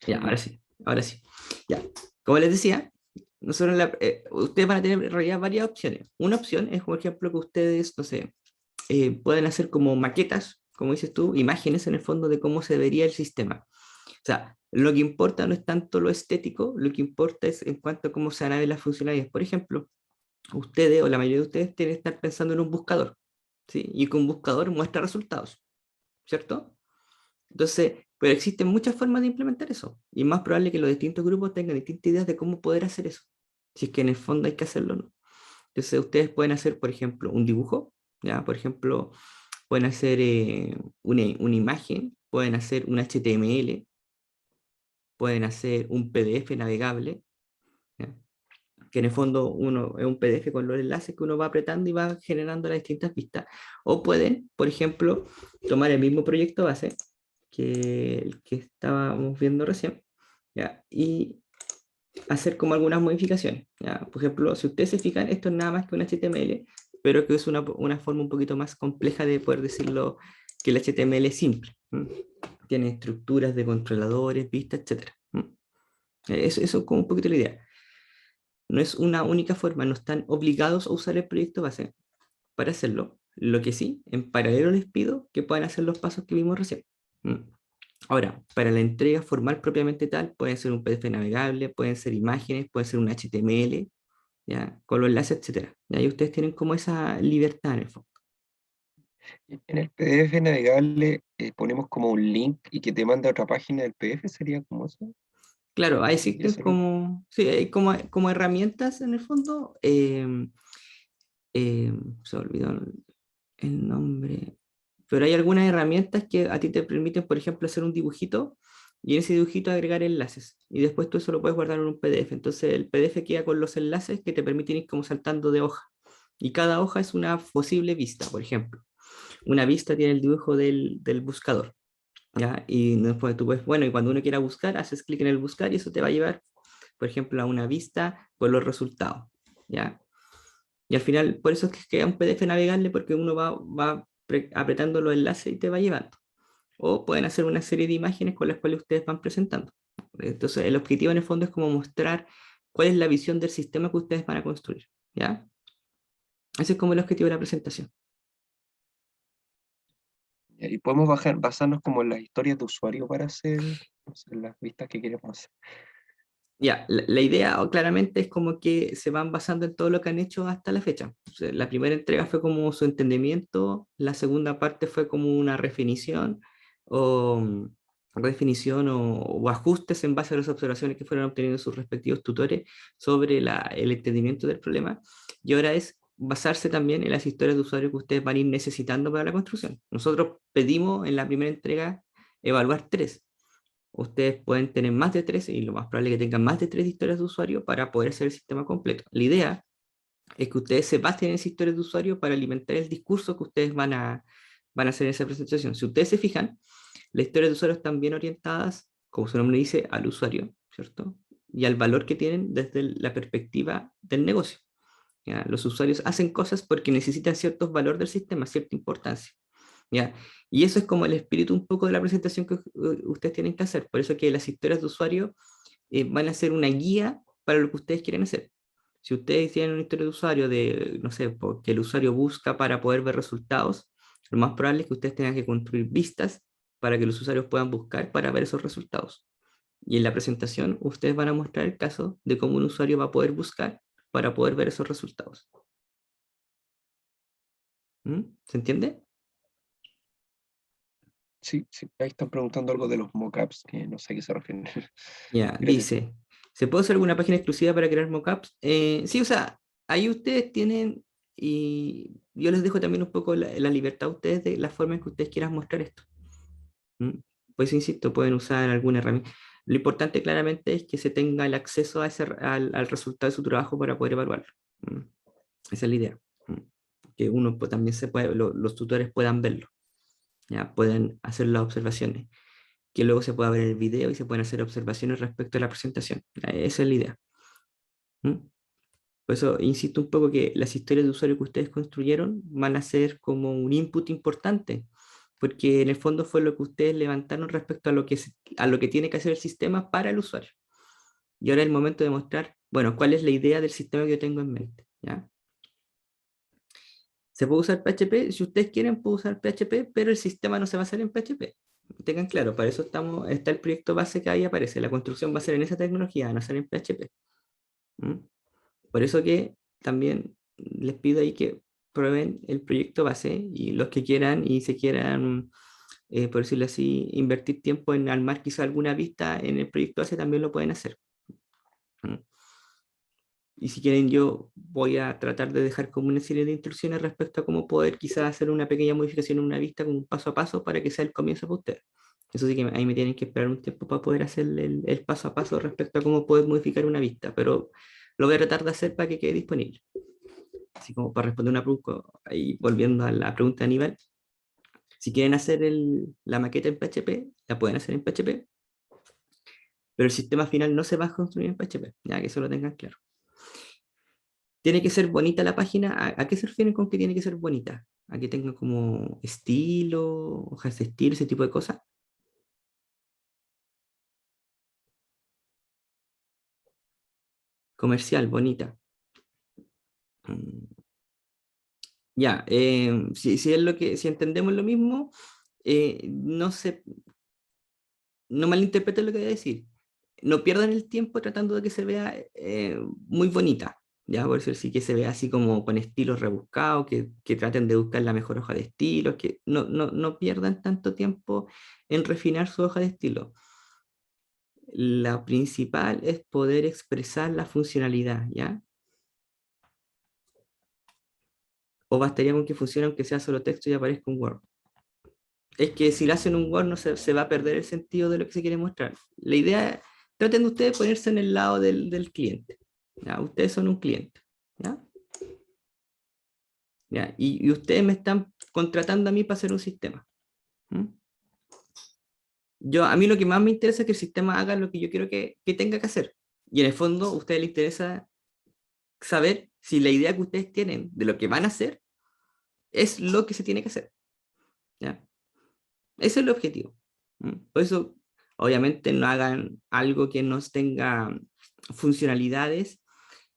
Ya, ahora sí, ahora sí. Ya, como les decía, ustedes van a tener en realidad varias opciones. Una opción es, por ejemplo, que ustedes, no sé, pueden hacer como maquetas, como dices tú, imágenes en el fondo de cómo se vería el sistema. O sea, lo que importa no es tanto lo estético, lo que importa es en cuanto a cómo se van a ver las funcionalidades. Por ejemplo, ustedes o la mayoría de ustedes tienen que estar pensando en un buscador, ¿sí? Y que un buscador muestra resultados, ¿cierto? Entonces, pero existen muchas formas de implementar eso. Y es más probable que los distintos grupos tengan distintas ideas de cómo poder hacer eso. Si es que en el fondo hay que hacerlo, ¿no? Entonces, ustedes pueden hacer, por ejemplo, un dibujo, ¿ya? Por ejemplo, pueden hacer una imagen, pueden hacer un HTML, pueden hacer un PDF navegable, ¿ya? Que en el fondo uno es un PDF con los enlaces que uno va apretando y va generando las distintas vistas. O pueden, por ejemplo, tomar el mismo proyecto base que el que estábamos viendo recién, ¿ya? Y hacer como algunas modificaciones, ¿ya? Por ejemplo, si ustedes se fijan, esto es nada más que un HTML, pero que es una forma un poquito más compleja de poder decirlo que el HTML es simple. ¿M? Tiene estructuras de controladores, vistas, etc. Eso es como un poquito la idea. No es una única forma, no están obligados a usar el proyecto base para hacerlo. Lo que sí, en paralelo les pido que puedan hacer los pasos que vimos recién. ¿M? Ahora, para la entrega formal propiamente tal, pueden ser un PDF navegable, pueden ser imágenes, puede ser un HTML, ¿ya? Con los enlaces, etcétera. ¿Ya? Y ustedes tienen como esa libertad en el fondo. En el PDF navegable ponemos como un link y que te manda a otra página del PDF, sería como eso. Claro, ahí ¿Sería existen eso lo como, sí, hay como herramientas en el fondo. Se me olvidó el nombre, pero hay algunas herramientas que a ti te permiten, por ejemplo, hacer un dibujito y en ese dibujito agregar enlaces. Y después tú eso lo puedes guardar en un PDF. Entonces el PDF queda con los enlaces que te permiten ir como saltando de hoja. Y cada hoja es una posible vista, por ejemplo. Una vista tiene el dibujo del buscador, ¿ya? Y después tú puedes, bueno, y cuando uno quiera buscar, haces clic en el buscar y eso te va a llevar, por ejemplo, a una vista con los resultados, ¿ya? Y al final, por eso es que queda un PDF navegable, porque uno va apretando los enlaces y te va llevando. O pueden hacer una serie de imágenes con las cuales ustedes van presentando. Entonces, el objetivo en el fondo es como mostrar cuál es la visión del sistema que ustedes van a construir, ¿ya? Ese es como el objetivo de la presentación. Y podemos basarnos como en las historias de usuario para hacer, no sé, las vistas que queremos hacer. Ya, la idea claramente es como que se van basando en todo lo que han hecho hasta la fecha. O sea, la primera entrega fue como su entendimiento, la segunda parte fue como una definición o ajustes en base a las observaciones que fueron obteniendo sus respectivos tutores sobre el entendimiento del problema. Y ahora es basarse también en las historias de usuario que ustedes van a ir necesitando para la construcción. Nosotros pedimos en la primera entrega evaluar tres. Ustedes pueden tener más de tres y lo más probable es que tengan más de tres historias de usuario para poder hacer el sistema completo. La idea es que ustedes se basen en esas historias de usuario para alimentar el discurso que ustedes van a hacer en esa presentación. Si ustedes se fijan, las historias de usuario están bien orientadas, como su nombre dice, al usuario, ¿cierto? Y al valor que tienen desde la perspectiva del negocio. ¿Ya? Los usuarios hacen cosas porque necesitan ciertos valores del sistema, cierta importancia. ¿Ya? Y eso es como el espíritu un poco de la presentación que ustedes tienen que hacer. Por eso que las historias de usuario van a ser una guía para lo que ustedes quieren hacer. Si ustedes tienen una historia de usuario de, no sé, que el usuario busca para poder ver resultados, lo más probable es que ustedes tengan que construir vistas para que los usuarios puedan buscar para ver esos resultados. Y en la presentación ustedes van a mostrar el caso de cómo un usuario va a poder buscar para poder ver esos resultados. ¿Mm? ¿Se entiende? Sí, sí, ahí están preguntando algo de los mockups, que no sé a qué se refieren. Ya, Gracias. dice, ¿se puede hacer alguna página exclusiva para crear mockups? Sí, o sea, ahí ustedes tienen, y yo les dejo también un poco la libertad a ustedes de la forma en que ustedes quieran mostrar esto. ¿Mm? Pues insisto, pueden usar alguna herramienta. Lo importante claramente es que se tenga el acceso al resultado de su trabajo para poder evaluarlo. ¿Mm? Esa es la idea. ¿Mm? Que uno también los tutores puedan verlo, ¿ya? Pueden hacer las observaciones, que luego se pueda ver el video y se pueden hacer observaciones respecto a la presentación. Esa es la idea. ¿Mm? Por eso insisto un poco que las historias de usuario que ustedes construyeron van a ser como un input importante porque en el fondo fue lo que ustedes levantaron respecto a a lo que tiene que hacer el sistema para el usuario. Y ahora es el momento de mostrar, bueno, cuál es la idea del sistema que yo tengo en mente, ¿ya? Se puede usar PHP, si ustedes quieren puedo usar PHP, pero el sistema no se va a hacer en PHP. Tengan claro, para eso está el proyecto base que ahí aparece, la construcción va a ser en esa tecnología, no va a ser en PHP. ¿Mm? Por eso que también les pido ahí que prueben el proyecto base y los que quieran y se quieran, por decirlo así, invertir tiempo en armar quizá alguna vista en el proyecto base también lo pueden hacer. ¿Mm? Y si quieren, yo voy a tratar de dejar como una serie de instrucciones respecto a cómo poder quizás hacer una pequeña modificación en una vista como un paso a paso para que sea el comienzo para ustedes. Eso sí que ahí me tienen que esperar un tiempo para poder hacer el paso a paso respecto a cómo poder modificar una vista, pero lo voy a tratar de hacer para que quede disponible. Así como para responder una pregunta, ahí volviendo a la pregunta de Aníbal, si quieren hacer la maqueta en PHP, la pueden hacer en PHP, pero el sistema final no se va a construir en PHP, ya que eso lo tengan claro. Tiene que ser bonita la página. ¿A qué se refieren con que tiene que ser bonita? ¿A que tenga como estilo, hojas de estilo, ese tipo de cosas? Comercial, bonita. Mm, ya, si es si entendemos lo mismo, no no malinterpreten lo que voy a decir. No pierdan el tiempo tratando de que se vea muy bonita. Ya, por eso sí que se vea así como con estilos rebuscados, que traten de buscar la mejor hoja de estilos, que no pierdan tanto tiempo en refinar su hoja de estilo. La principal es poder expresar la funcionalidad, ¿ya? O bastaría con que funcione aunque sea solo texto y aparezca un Word. Es que si lo hacen un Word no se va a perder el sentido de lo que se quiere mostrar. La idea, traten de ustedes ponerse en el lado del cliente, ¿ya? Ustedes son un cliente, ¿ya? ¿Ya? Y ustedes me están contratando a mí para hacer un sistema. ¿Mm? A mí lo que más me interesa es que el sistema haga lo que yo quiero que tenga que hacer. Y en el fondo, a ustedes les interesa saber si la idea que ustedes tienen de lo que van a hacer es lo que se tiene que hacer. ¿Ya? Ese es el objetivo. Por eso, obviamente, no hagan algo que no tenga funcionalidades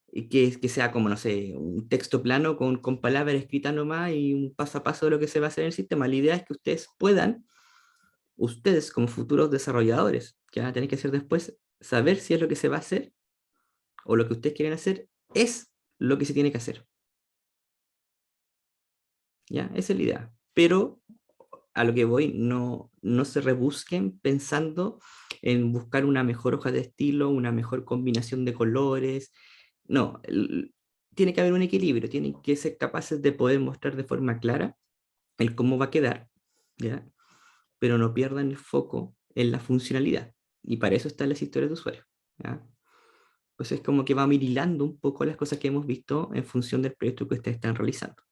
y que sea como, no sé, un texto plano con palabras escritas nomás y un paso a paso de lo que se va a hacer en el sistema. La idea es que ustedes puedan, ustedes como futuros desarrolladores, que van a tener que hacer después, saber si es lo que se va a hacer o lo que ustedes quieren hacer es lo que se tiene que hacer. ¿Ya? Esa es la idea. Pero a lo que voy, no se rebusquen pensando en buscar una mejor hoja de estilo, una mejor combinación de colores. No, tiene que haber un equilibrio, tienen que ser capaces de poder mostrar de forma clara el cómo va a quedar, ¿ya? Pero no pierdan el foco en la funcionalidad. Y para eso están las historias de usuario, ¿ya? Pues es como que va hilando un poco las cosas que hemos visto en función del proyecto que ustedes están realizando.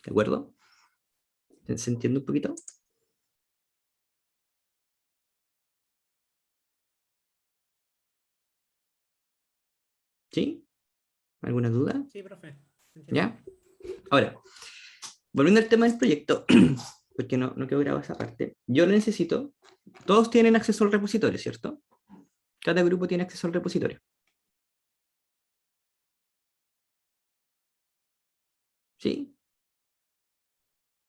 ¿De acuerdo? ¿Se entiende un poquito? ¿Sí? ¿Alguna duda? Sí, profe, entiendo. ¿Ya? Ahora, volviendo al tema del proyecto, porque no quedó grabada esa parte, yo lo necesito, todos tienen acceso al repositorio, ¿cierto? Cada grupo tiene acceso al repositorio. ¿Sí?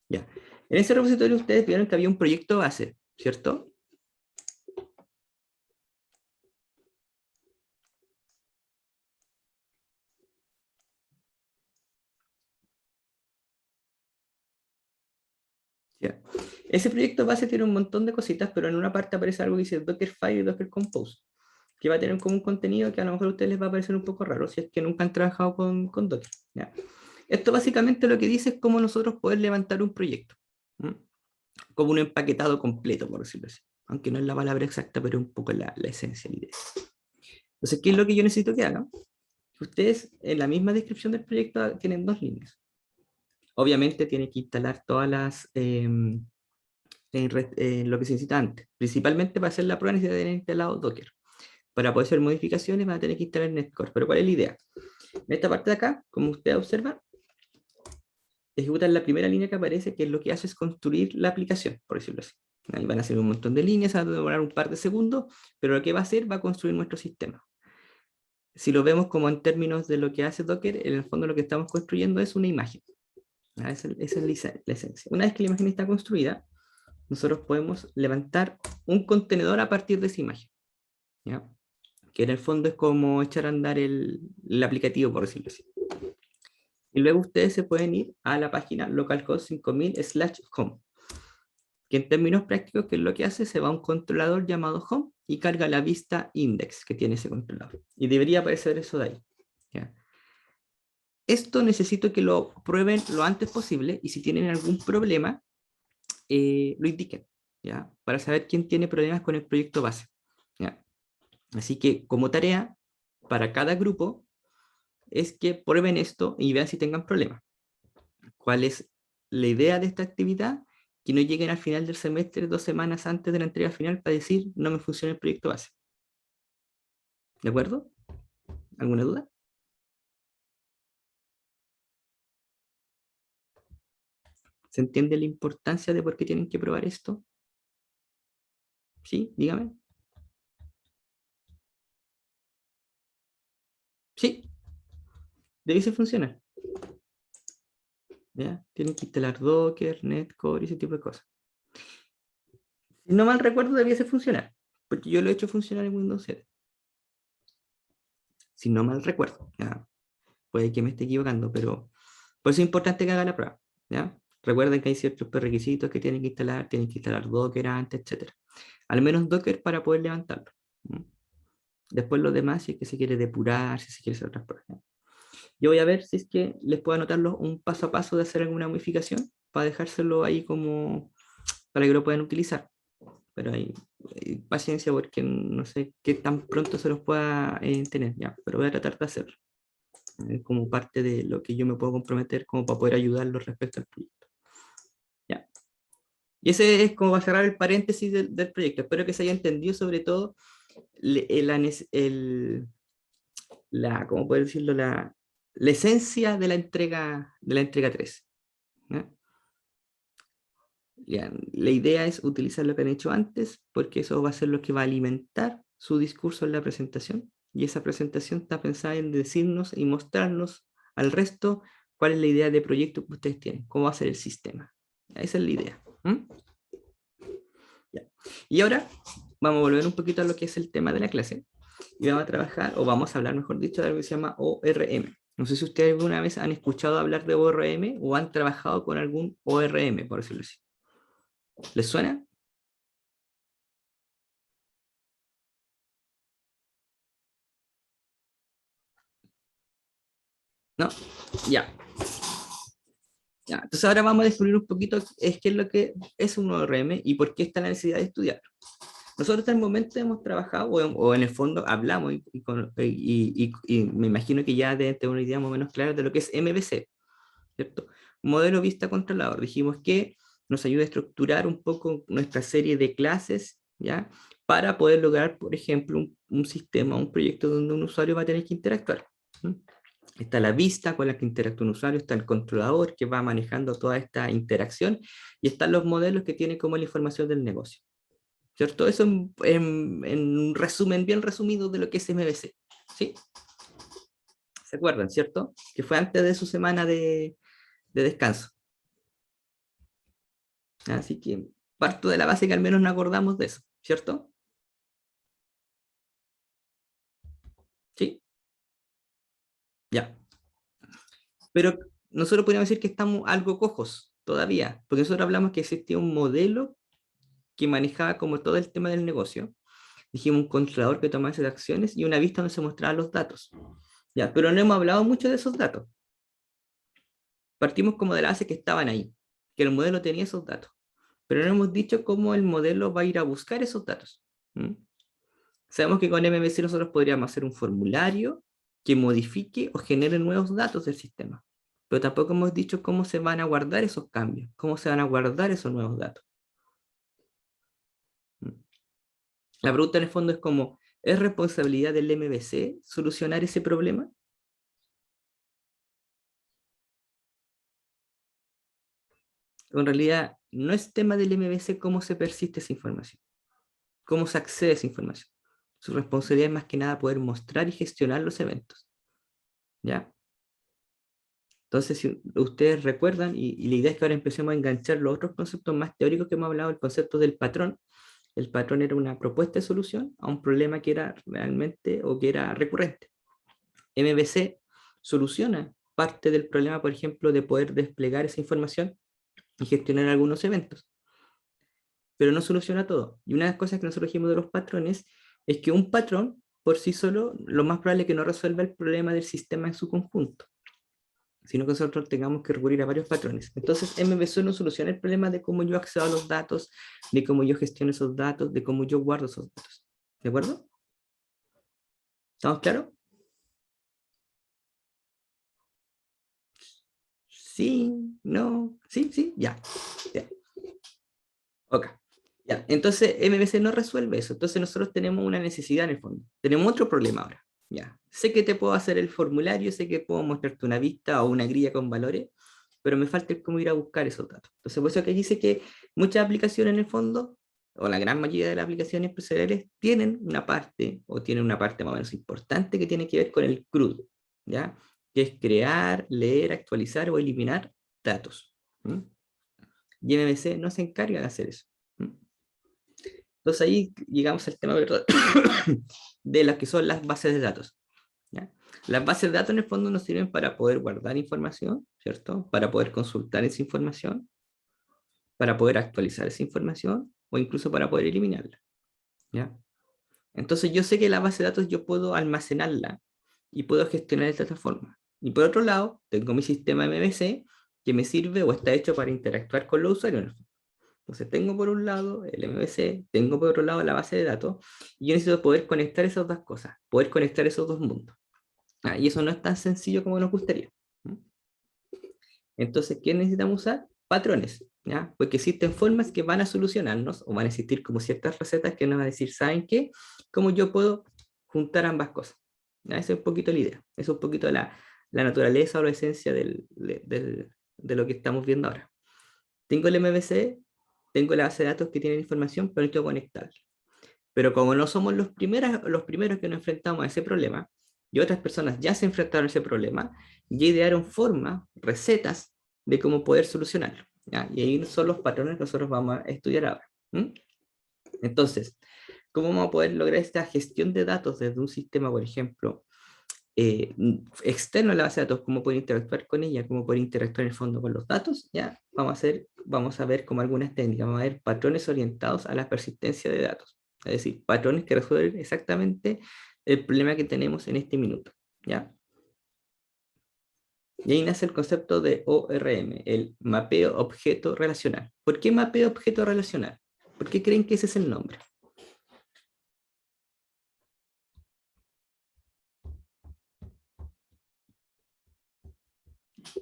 Ya. En ese repositorio ustedes vieron que había un proyecto base, ¿cierto? Ya. Ese proyecto base tiene un montón de cositas, pero en una parte aparece algo que dice Dockerfile y Docker Compose, que va a tener como un contenido que a lo mejor a ustedes les va a parecer un poco raro si es que nunca han trabajado con Docker. ¿Ya? Esto básicamente lo que dice es cómo nosotros poder levantar un proyecto. ¿Mm? Como un empaquetado completo, por decirlo así. Aunque no es la palabra exacta, pero un poco la esencia, la idea. Entonces, ¿qué es lo que yo necesito que hagan? Ustedes en la misma descripción del proyecto tienen dos líneas. Obviamente tienen que instalar todas lo que se necesita antes. Principalmente para hacer la prueba necesitan tener instalado Docker. Para poder hacer modificaciones van a tener que instalar Netcore. Pero ¿cuál es la idea? En esta parte de acá, como usted observa, ejecutan la primera línea que aparece, que es lo que hace es construir la aplicación, por decirlo así. Ahí van a hacer un montón de líneas, va a demorar un par de segundos, pero lo que va a hacer va a construir nuestro sistema. Si lo vemos como en términos de lo que hace Docker, en el fondo lo que estamos construyendo es una imagen. Esa es la esencia. Una vez que la imagen está construida, nosotros podemos levantar un contenedor a partir de esa imagen. ¿Ya? Que en el fondo es como echar a andar el aplicativo, por decirlo así. Y luego ustedes se pueden ir a la página localhost 5000/home, que en términos prácticos, ¿qué es lo que hace? Se va a un controlador llamado home y carga la vista index que tiene ese controlador. Y debería aparecer eso de ahí. ¿Ya? Esto necesito que lo prueben lo antes posible y si tienen algún problema, lo indiquen, ¿ya? Para saber quién tiene problemas con el proyecto base. ¿Ya? Así que como tarea para cada grupo es que prueben esto y vean si tengan problemas. ¿Cuál es la idea de esta actividad? Que no lleguen al final del semestre 2 semanas antes de la entrega final para decir no me funciona el proyecto base. ¿De acuerdo? ¿Alguna duda? ¿Se entiende la importancia de por qué tienen que probar esto? ¿Sí? Dígame. Sí, debe funcionar. ¿Ya? Tienen que instalar Docker, Netcore y ese tipo de cosas. Si no mal recuerdo, debiese funcionar, porque yo lo he hecho funcionar en Windows 7. Si no mal recuerdo, ¿ya? Puede que me esté equivocando, pero por eso es importante que haga la prueba. ¿Ya? Recuerden que hay ciertos prerequisitos que tienen que instalar Docker antes, etc. Al menos Docker para poder levantarlo. Después lo demás, si es que se quiere depurar, si se quiere hacer otras pruebas. ¿Ya? Yo voy a ver si es que les puedo anotarlo un paso a paso de hacer alguna modificación para dejárselo ahí como para que lo puedan utilizar. Pero hay paciencia porque no sé qué tan pronto se los pueda tener ya, pero voy a tratar de hacerlo como parte de lo que yo me puedo comprometer como para poder ayudarlos respecto al proyecto. Ya. Y ese es como va a cerrar el paréntesis del proyecto. Espero que se haya entendido sobre todo ¿cómo puedo decirlo? La esencia de la entrega 3. ¿Ya? Ya, la idea es utilizar lo que han hecho antes, porque eso va a ser lo que va a alimentar su discurso en la presentación. Y esa presentación está pensada en decirnos y mostrarnos al resto cuál es la idea de proyecto que ustedes tienen, cómo va a ser el sistema. Esa es la idea. Ya. Y ahora vamos a volver un poquito a lo que es el tema de la clase. Y vamos a trabajar, o vamos a hablar, mejor dicho, de algo que se llama ORM. No sé si ustedes alguna vez han escuchado hablar de ORM o han trabajado con algún ORM, por decirlo así. ¿Les suena? ¿No? Ya. Ya. Entonces ahora vamos a descubrir un poquito qué es lo que es un ORM y por qué está la necesidad de estudiarlo. Nosotros hasta el momento hemos trabajado, o en el fondo hablamos, y me imagino que ya deben tener una idea más o menos clara de lo que es MVC, ¿cierto? Modelo vista controlador. Dijimos que nos ayuda a estructurar un poco nuestra serie de clases, ¿ya? Para poder lograr, por ejemplo, un sistema, un proyecto donde un usuario va a tener que interactuar. ¿Sí? Está la vista con la que interactúa un usuario, está el controlador que va manejando toda esta interacción y están los modelos que tienen como la información del negocio. ¿Cierto? Eso en un resumen bien resumido de lo que es MVC. ¿Sí? ¿Se acuerdan, cierto? Que fue antes de su semana de descanso. Así que parto de la base que al menos nos acordamos de eso, ¿cierto? Sí, ya. Pero nosotros podríamos decir que estamos algo cojos todavía, porque nosotros hablamos que existía un modelo que manejaba como todo el tema del negocio. Dijimos un controlador que tomaba esas acciones y una vista donde se mostraban los datos. Ya, pero no hemos hablado mucho de esos datos. Partimos como de la base que estaban ahí, que el modelo tenía esos datos, pero no hemos dicho cómo el modelo va a ir a buscar esos datos. ¿Mm? Sabemos que con MVC nosotros podríamos hacer un formulario que modifique o genere nuevos datos del sistema, pero tampoco hemos dicho cómo se van a guardar esos cambios, cómo se van a guardar esos nuevos datos. ¿Mm? La pregunta en el fondo es como, ¿es responsabilidad del MVC solucionar ese problema? en realidad no es tema del MVC cómo se persiste esa información, cómo se accede a esa información. Su responsabilidad es más que nada poder mostrar y gestionar los eventos. ¿Ya? Entonces, si ustedes recuerdan, y la idea es que ahora empecemos a enganchar los otros conceptos más teóricos que hemos hablado, el concepto del patrón. El patrón era una propuesta de solución a un problema que era realmente o que era recurrente. MVC soluciona parte del problema, por ejemplo, de poder desplegar esa información y gestionar algunos eventos, pero no soluciona todo. Y una de las cosas que nosotros dijimos de los patrones es que un patrón por sí solo lo más probable es que no resuelva el problema del sistema en su conjunto, sino que nosotros tengamos que recurrir a varios patrones. Entonces, MVC no soluciona el problema de cómo yo accedo a los datos, de cómo yo gestiono esos datos, de cómo yo guardo esos datos. ¿De acuerdo? ¿Estamos claros? Sí, no, sí, sí, ya. Ya. Ok. Ya. Entonces, MVC no resuelve eso. Entonces, nosotros tenemos una necesidad en el fondo. Tenemos otro problema ahora. Ya. Sé que te puedo hacer el formulario, sé que puedo mostrarte una vista o una grilla con valores, pero me falta el cómo ir a buscar esos datos. Entonces, por eso que dice que muchas aplicaciones en el fondo, o la gran mayoría de las aplicaciones empresariales, tienen una parte, o tienen una parte más o menos importante que tiene que ver con el CRUD, ¿ya? Que es crear, leer, actualizar o eliminar datos. ¿Mm? Y MVC no se encarga de hacer eso. ¿Mm? Entonces ahí llegamos al tema de las que son las bases de datos. ¿Ya? Las bases de datos en el fondo nos sirven para poder guardar información, ¿cierto? Para poder consultar esa información, para poder actualizar esa información o incluso para poder eliminarla. ¿Ya? Entonces yo sé que la base de datos yo puedo almacenarla y puedo gestionar de esta forma. Y por otro lado, tengo mi sistema MVC que me sirve o está hecho para interactuar con los usuarios. Entonces tengo por un lado el MVC, tengo por otro lado la base de datos, y yo necesito poder conectar esas dos cosas, poder conectar esos dos mundos. Y eso no es tan sencillo como nos gustaría. Entonces, ¿qué necesitamos usar? Patrones, ¿ya? Porque existen formas que van a solucionarnos, o van a existir como ciertas recetas que nos van a decir, ¿saben qué? ¿Cómo yo puedo juntar ambas cosas? ¿Ya? Esa es un poquito la idea, esa es un poquito la naturaleza o la esencia de lo que estamos viendo ahora. Tengo el MVC, tengo la base de datos que tiene información, pero necesito conectarla. Pero como no somos los primeros que nos enfrentamos a ese problema, y otras personas ya se enfrentaron a ese problema, ya idearon formas, recetas de cómo poder solucionarlo. ¿Ya? Y ahí son los patrones que nosotros vamos a estudiar ahora. ¿Mm? Entonces, ¿cómo vamos a poder lograr esta gestión de datos desde un sistema, por ejemplo, externo a la base de datos, cómo poder interactuar con ella, cómo poder interactuar en el fondo con los datos? Ya vamos a ver como algunas técnicas, vamos a ver patrones orientados a la persistencia de datos. Es decir, patrones que resuelven exactamente el problema que tenemos en este minuto. ¿Ya? Y ahí nace el concepto de ORM, el mapeo objeto relacional. ¿Por qué mapeo objeto relacional? ¿Por qué creen que ese es el nombre?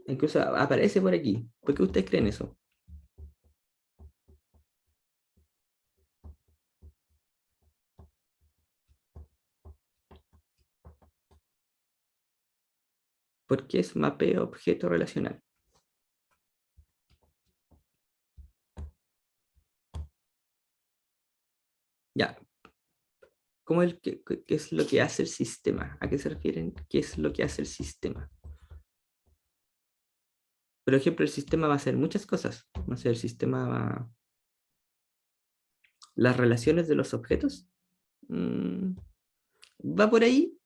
Incluso aparece por aquí. ¿Por qué ustedes creen eso? ¿Por qué es mapeo objeto relacional? Ya, ¿qué es lo que hace el sistema? ¿A qué se refieren? ¿Qué es lo que hace el sistema? Por ejemplo, el sistema va a hacer muchas cosas. No sé, el sistema va... Las relaciones de los objetos. mm, Va por ahí,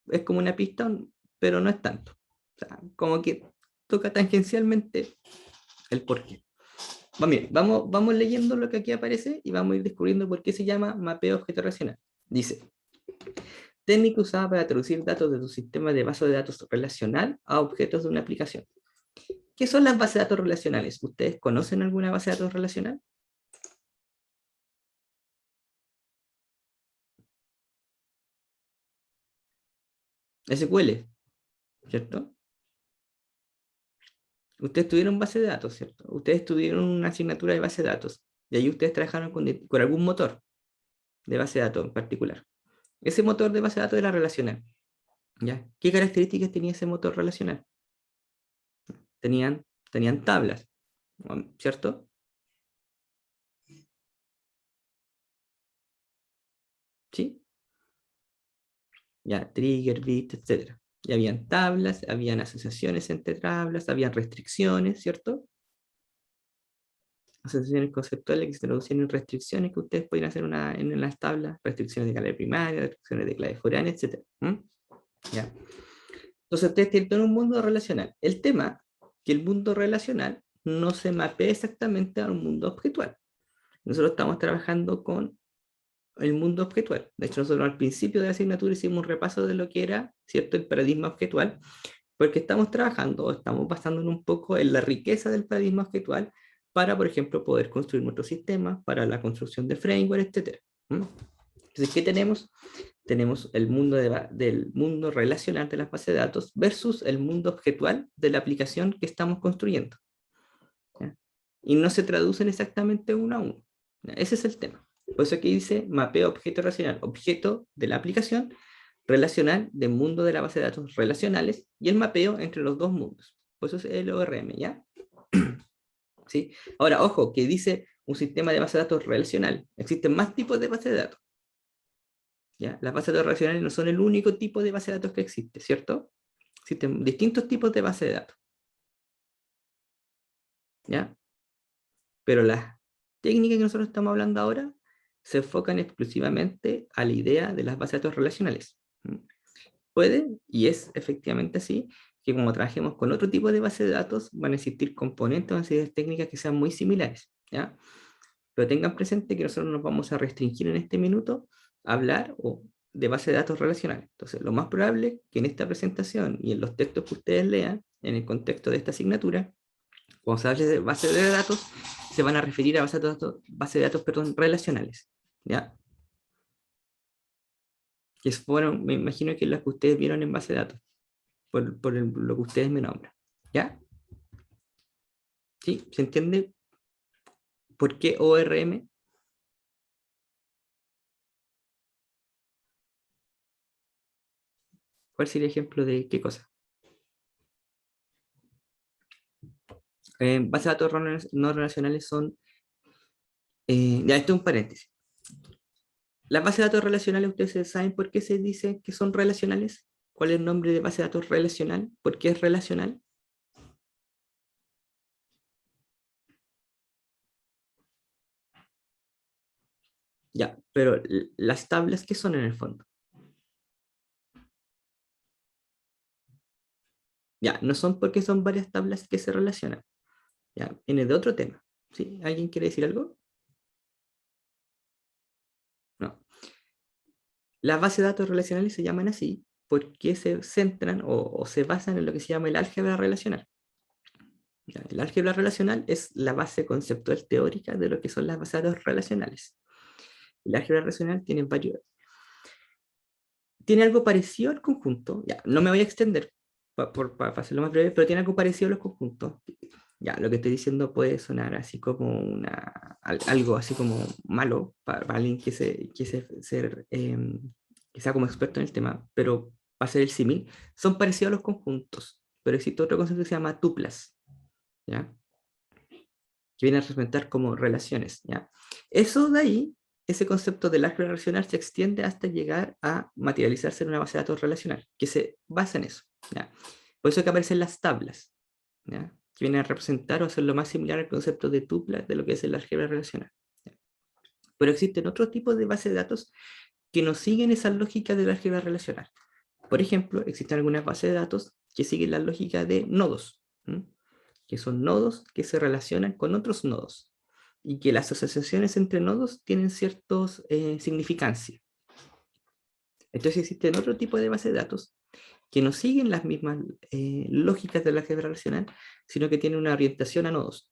es como una pista, pero no es tanto. O sea, como que toca tangencialmente el porqué. Vamos leyendo lo que aquí aparece y vamos a ir descubriendo por qué se llama mapeo objeto relacional. Dice, técnica usada para traducir datos de tu sistema de base de datos relacional a objetos de una aplicación. ¿Qué son las bases de datos relacionales? ¿Ustedes conocen alguna base de datos relacional? SQL, ¿cierto? Ustedes tuvieron base de datos, ¿cierto? Ustedes tuvieron una asignatura de base de datos y ahí ustedes trabajaron con algún motor de base de datos en particular. Ese motor de base de datos era relacional, ¿ya? ¿Qué características tenía ese motor relacional? Tenían tablas. ¿cierto? ¿Sí? Ya, trigger, bit, etc. Y habían tablas, habían asociaciones entre tablas, habían restricciones, ¿cierto? Asociaciones conceptuales que se traducían en restricciones que ustedes podían hacer en las tablas, restricciones de clave primaria, restricciones de clave foránea, etc. Ya. Entonces ustedes tienen todo un mundo relacional. El tema que el mundo relacional no se mapea exactamente a un mundo objetual. Nosotros estamos trabajando con el mundo objetual. De hecho, nosotros al principio de la asignatura hicimos un repaso de lo que era, ¿cierto?, el paradigma objetual, porque estamos trabajando, estamos basándonos un poco en la riqueza del paradigma objetual para, por ejemplo, poder construir nuestros sistemas, para la construcción de framework, etc. Entonces, ¿qué tenemos? Tenemos el mundo del mundo relacional de las bases de datos versus el mundo objetual de la aplicación que estamos construyendo. ¿Ya? Y no se traducen exactamente uno a uno. ¿Ya? Ese es el tema. Por eso aquí dice mapeo objeto relacional, objeto de la aplicación relacional del mundo de la base de datos relacionales y el mapeo entre los dos mundos. Por eso es el ORM, ¿ya? ¿Sí? Ahora, ojo, que dice un sistema de base de datos relacional. Existen más tipos de base de datos. ¿Ya? Las bases de datos relacionales no son el único tipo de base de datos que existe, ¿cierto? Existen distintos tipos de base de datos. ¿Ya? Pero las técnicas que nosotros estamos hablando ahora se enfocan exclusivamente a la idea de las bases de datos relacionales. Puede, y es efectivamente así, que como trabajemos con otro tipo de base de datos, van a existir componentes, van a existir técnicas que sean muy similares, ¿ya? Pero tengan presente que nosotros nos vamos a restringir en este minuto a hablar de base de datos relacionales. Entonces, lo más probable es que en esta presentación y en los textos que ustedes lean, en el contexto de esta asignatura, cuando se hable de base de datos, se van a referir a base de datos, perdón, relacionales, ¿ya? Que fueron, me imagino que las que ustedes vieron en base de datos, lo que ustedes me nombran, ¿ya? ¿Sí? ¿Se entiende por qué ORM? ¿Cuál sería el ejemplo de qué cosa? Base de datos no relacionales son, ya esto es un paréntesis. Las bases de datos relacionales, ¿ustedes saben por qué se dice que son relacionales? ¿Cuál es el nombre de base de datos relacional? ¿Por qué es relacional? Ya, pero las tablas, ¿qué son en el fondo? Ya, no son porque son varias tablas que se relacionan. Ya, viene de otro tema. ¿Sí? ¿Alguien quiere decir algo? No. Las bases de datos relacionales se llaman así porque se centran o se basan en lo que se llama el álgebra relacional. Ya, el álgebra relacional es la base conceptual teórica de lo que son las bases de datos relacionales. El álgebra relacional tiene algo parecido al conjunto. Ya, no me voy a extender para hacerlo más breve, pero tiene algo parecido a los conjuntos. Ya, lo que estoy diciendo puede sonar así como algo así como malo para alguien que sea como experto en el tema, pero para hacer el símil, son parecidos a los conjuntos, pero existe otro concepto que se llama tuplas, ¿ya? Que viene a representar como relaciones, ¿ya? Eso de ahí, ese concepto del álgebra relacional se extiende hasta llegar a materializarse en una base de datos relacional, que se basa en eso, ¿ya? Por eso que aparecen las tablas, ¿ya? Que vienen a representar o hacer lo más similar al concepto de tuplas de lo que es el álgebra relacional, ¿ya? Pero existen otros tipos de bases de datos que no siguen esa lógica del álgebra relacional. Por ejemplo, existen algunas bases de datos que siguen la lógica de nodos, que son nodos que se relacionan con otros nodos y que las asociaciones entre nodos tienen ciertos significancia. Entonces existen otro tipo de bases de datos que no siguen las mismas lógicas de la álgebra relacional, sino que tienen una orientación a nodos.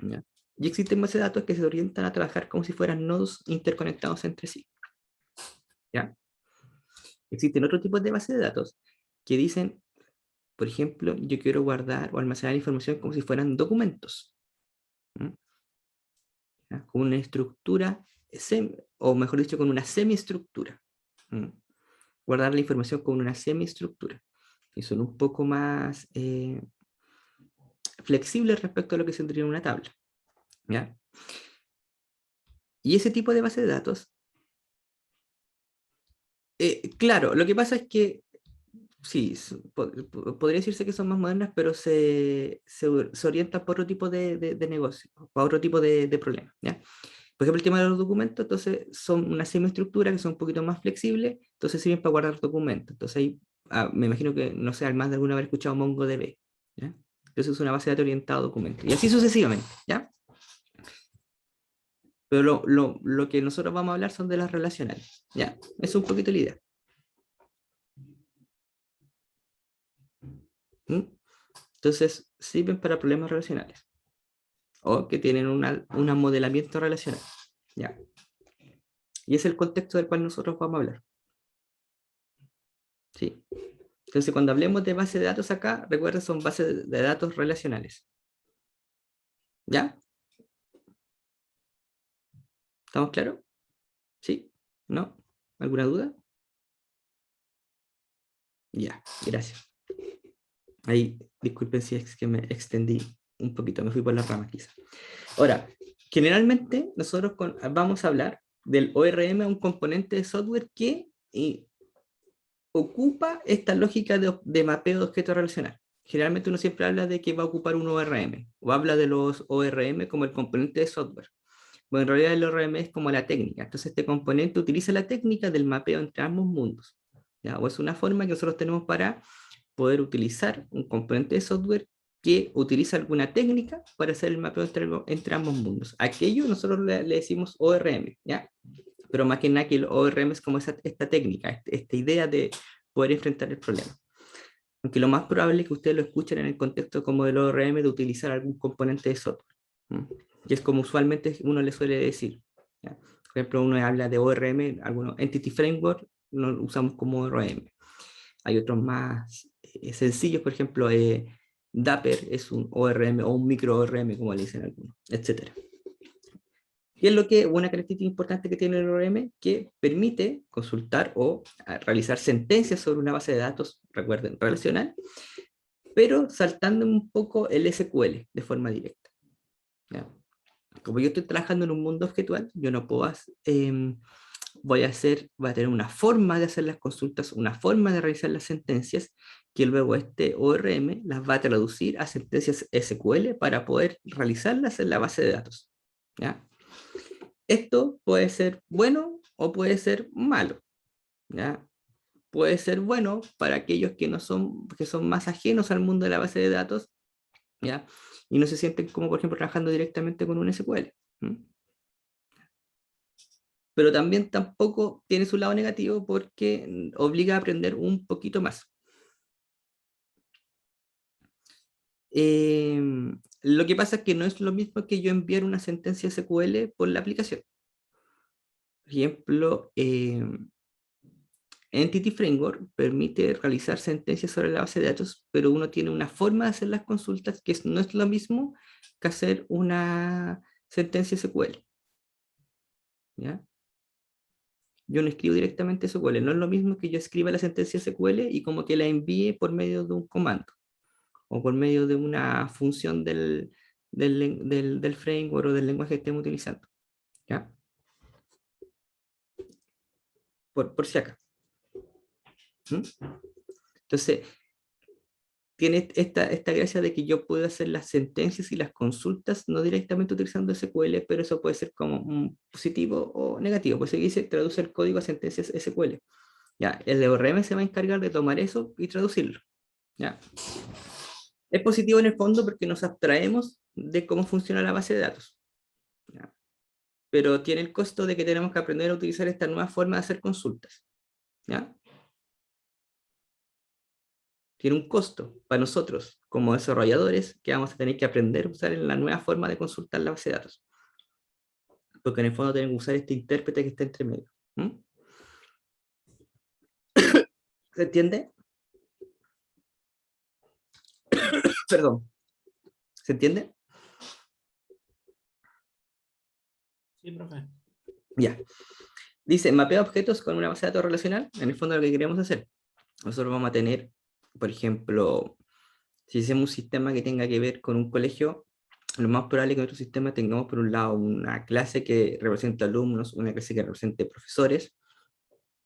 ¿Ya? Y existen bases de datos que se orientan a trabajar como si fueran nodos interconectados entre sí. ¿Ya? Existen otros tipos de bases de datos que dicen, por ejemplo, yo quiero guardar o almacenar información como si fueran documentos. ¿Ya? Con una estructura, o mejor dicho, con una semiestructura. Guardar la información con una semiestructura. Y son un poco más flexibles respecto a lo que se tendría en una tabla. ¿Ya? Y ese tipo de base de datos, claro, lo que pasa es que sí, podría decirse que son más modernas, pero se orientan por otro tipo de negocio, para otro tipo de problemas, ¿ya? Por ejemplo, el tema de los documentos, entonces son una semiestructura que son un poquito más flexibles, entonces sirven para guardar documentos. Entonces ahí, me imagino que, no sé, más de alguna vez escuchado MongoDB, ¿ya? Entonces es una base de datos orientada a documentos. Y así sucesivamente, ¿ya? Pero lo que nosotros vamos a hablar son de las relacionales, ¿ya? Eso es un poquito la idea. ¿Mm? Entonces, sirven para problemas relacionales o que tienen un modelamiento relacional, ¿ya? Y es el contexto del cual nosotros vamos a hablar, ¿sí? Entonces, cuando hablemos de base de datos acá, recuerda, son bases de datos relacionales, ¿ya? ¿Estamos claros? ¿Sí? ¿No? ¿Alguna duda? Ya, gracias. Ahí, disculpen si es que me extendí un poquito, me fui por las ramas quizás. Ahora, generalmente nosotros vamos a hablar del ORM, un componente de software que ocupa esta lógica de mapeo de objeto relacional. Generalmente uno siempre habla de que va a ocupar un ORM, o habla de los ORM como el componente de software. Bueno, en realidad el ORM es como la técnica. Entonces este componente utiliza la técnica del mapeo entre ambos mundos, ¿ya? O es una forma que nosotros tenemos para poder utilizar un componente de software que utiliza alguna técnica para hacer el mapeo entre ambos mundos. Aquello nosotros le decimos ORM, ¿ya? Pero más que nada que el ORM es como esta técnica, esta idea de poder enfrentar el problema. Aunque lo más probable es que ustedes lo escuchen en el contexto como del ORM de utilizar algún componente de software, que es como usualmente uno le suele decir, ¿ya? Por ejemplo, uno habla de ORM, algunos Entity Framework lo usamos como ORM. Hay otros más sencillos, por ejemplo, Dapper es un ORM o un micro ORM, como le dicen algunos, etc. ¿Qué es lo que una característica importante que tiene el ORM? Que permite consultar o realizar sentencias sobre una base de datos, recuerden, relacional, pero saltando un poco el SQL de forma directa, ¿ya? Como yo estoy trabajando en un mundo objetual, yo no puedo voy a tener una forma de hacer las consultas, una forma de realizar las sentencias, que luego este ORM las va a traducir a sentencias SQL para poder realizarlas en la base de datos, ¿ya? Esto puede ser bueno o puede ser malo, ¿ya? Puede ser bueno para aquellos que son más ajenos al mundo de la base de datos, ¿ya? Y no se sienten como, por ejemplo, trabajando directamente con un SQL. Pero también tampoco tiene su lado negativo porque obliga a aprender un poquito más. Lo que pasa es que no es lo mismo que yo enviar una sentencia SQL por la aplicación. Por ejemplo, Entity Framework permite realizar sentencias sobre la base de datos, pero uno tiene una forma de hacer las consultas que no es lo mismo que hacer una sentencia SQL, ¿ya? Yo no escribo directamente SQL, no es lo mismo que yo escriba la sentencia SQL y como que la envíe por medio de un comando o por medio de una función del framework o del lenguaje que estemos utilizando, ¿ya? Por si acá. Entonces, tiene esta gracia de que yo puedo hacer las sentencias y las consultas no directamente utilizando SQL, pero eso puede ser como un positivo o negativo. Pues aquí se traduce el código a sentencias SQL. ¿Ya? El ORM se va a encargar de tomar eso y traducirlo, ¿ya? Es positivo en el fondo porque nos abstraemos de cómo funciona la base de datos, ¿ya? Pero tiene el costo de que tenemos que aprender a utilizar esta nueva forma de hacer consultas, ¿ya? Tiene un costo para nosotros como desarrolladores que vamos a tener que aprender a usar en la nueva forma de consultar la base de datos. Porque en el fondo tenemos que usar este intérprete que está entre medio. ¿Se entiende? Perdón. ¿Se entiende? Sí, profe. Ya. Dice, mapea objetos con una base de datos relacional. En el fondo lo que queremos hacer. Nosotros vamos a tener, por ejemplo, Si hacemos un sistema que tenga que ver con un colegio, lo más probable es que en nuestro sistema tengamos por un lado una clase que represente alumnos, una clase que represente profesores,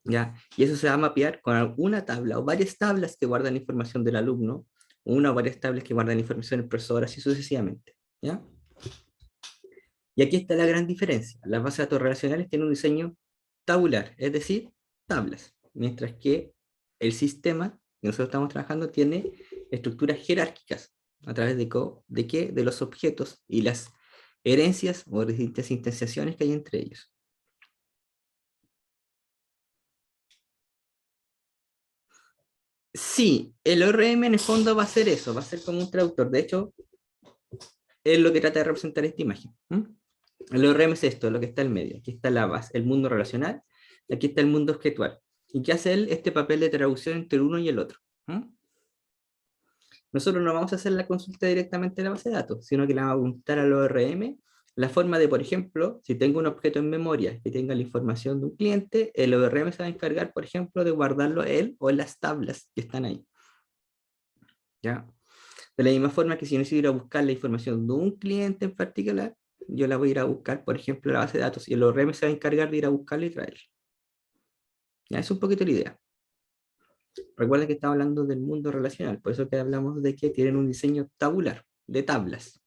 ¿ya? Y eso se va a mapear con alguna tabla o varias tablas que guardan información del alumno, una o varias tablas que guardan información del profesor, así sucesivamente, ¿ya? Y aquí está la gran diferencia. Las bases de datos relacionales tienen un diseño tabular, es decir, tablas, mientras que el sistema que nosotros estamos trabajando tiene estructuras jerárquicas a través ¿de qué? De los objetos y las herencias o distintas instanciaciones que hay entre ellos. Sí, el ORM en el fondo va a ser eso, va a ser como un traductor. De hecho, es lo que trata de representar esta imagen. El ORM es esto, lo que está en medio. Aquí está la base, el mundo relacional, aquí está el mundo objetual. ¿Y qué hace él? Este papel de traducción entre uno y el otro. Nosotros no vamos a hacer la consulta directamente de la base de datos, sino que le vamos a preguntar al ORM la forma de, por ejemplo, si tengo un objeto en memoria que tenga la información de un cliente, el ORM se va a encargar, por ejemplo, de guardarlo él o en las tablas que están ahí. ¿Ya? De la misma forma que si necesito ir a buscar la información de un cliente en particular, yo la voy a ir a buscar, por ejemplo, en la base de datos, y el ORM se va a encargar de ir a buscarla y traerla. Ya, es un poquito la idea. Recuerda que estaba hablando del mundo relacional, por eso que hablamos de que tienen un diseño tabular, de tablas,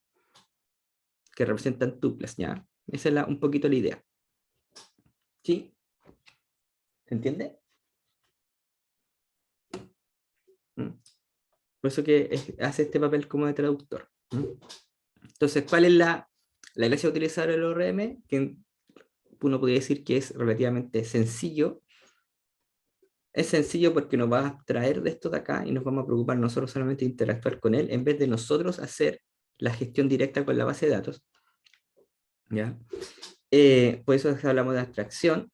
que representan tuplas, ¿ya? Esa es un poquito la idea. ¿Sí? ¿Se entiende? Por eso que hace este papel como de traductor. Entonces, ¿cuál es la gracia de utilizar el ORM? Que uno podría decir que es relativamente sencillo. Es sencillo porque nos va a abstraer de esto de acá y nos vamos a preocupar nosotros solamente de interactuar con él en vez de nosotros hacer la gestión directa con la base de datos. ¿Ya? Por eso hablamos de abstracción.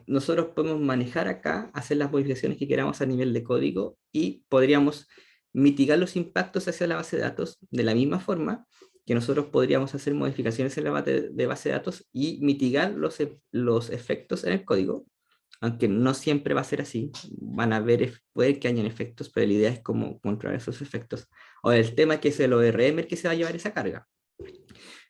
Nosotros podemos manejar acá, hacer las modificaciones que queramos a nivel de código y podríamos mitigar los impactos hacia la base de datos de la misma forma que nosotros podríamos hacer modificaciones en la base de datos y mitigar los efectos en el código, aunque no siempre va a ser así. Van a haber, puede que hayan efectos, pero la idea es cómo controlar esos efectos. O el tema que es el ORM el que se va a llevar esa carga.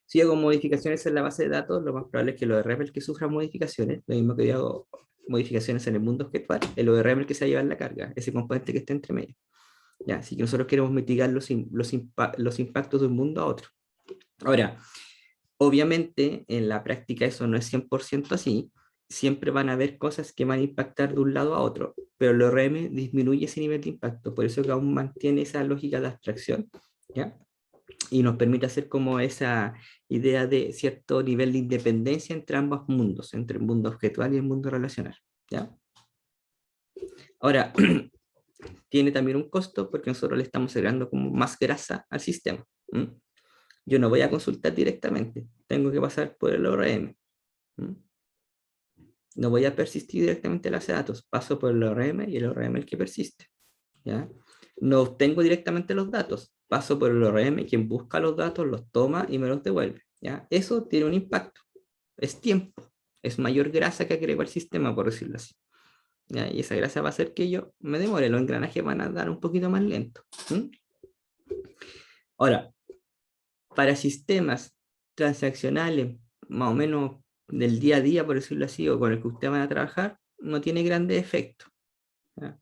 Si hago modificaciones en la base de datos, lo más probable es que el ORM el que sufra modificaciones, lo mismo que yo hago modificaciones en el mundo objetual, el ORM el que se va a llevar la carga, ese componente que está entre medio. ¿Ya? Así que nosotros queremos mitigar los impactos de un mundo a otro. Ahora, obviamente en la práctica eso no es 100% así, siempre van a haber cosas que van a impactar de un lado a otro, pero el ORM disminuye ese nivel de impacto, por eso que aún mantiene esa lógica de abstracción, ¿ya? Y nos permite hacer como esa idea de cierto nivel de independencia entre ambos mundos, entre el mundo objetual y el mundo relacional, ¿ya? Ahora, tiene también un costo porque nosotros le estamos agregando como más grasa al sistema. Yo no voy a consultar directamente, tengo que pasar por el ORM. No voy a persistir directamente la base de datos, paso por el ORM y el ORM el que persiste. ¿Ya? No obtengo directamente los datos, paso por el ORM, quien busca los datos, los toma y me los devuelve. ¿Ya? Eso tiene un impacto, es tiempo, es mayor grasa que agrego al sistema, por decirlo así. ¿Ya? Y esa grasa va a hacer que yo me demore, los engranajes van a dar un poquito más lento. Ahora, para sistemas transaccionales, más o menos del día a día, por decirlo así, o con el que ustedes van a trabajar, no tiene grandes efectos. ¿Ya?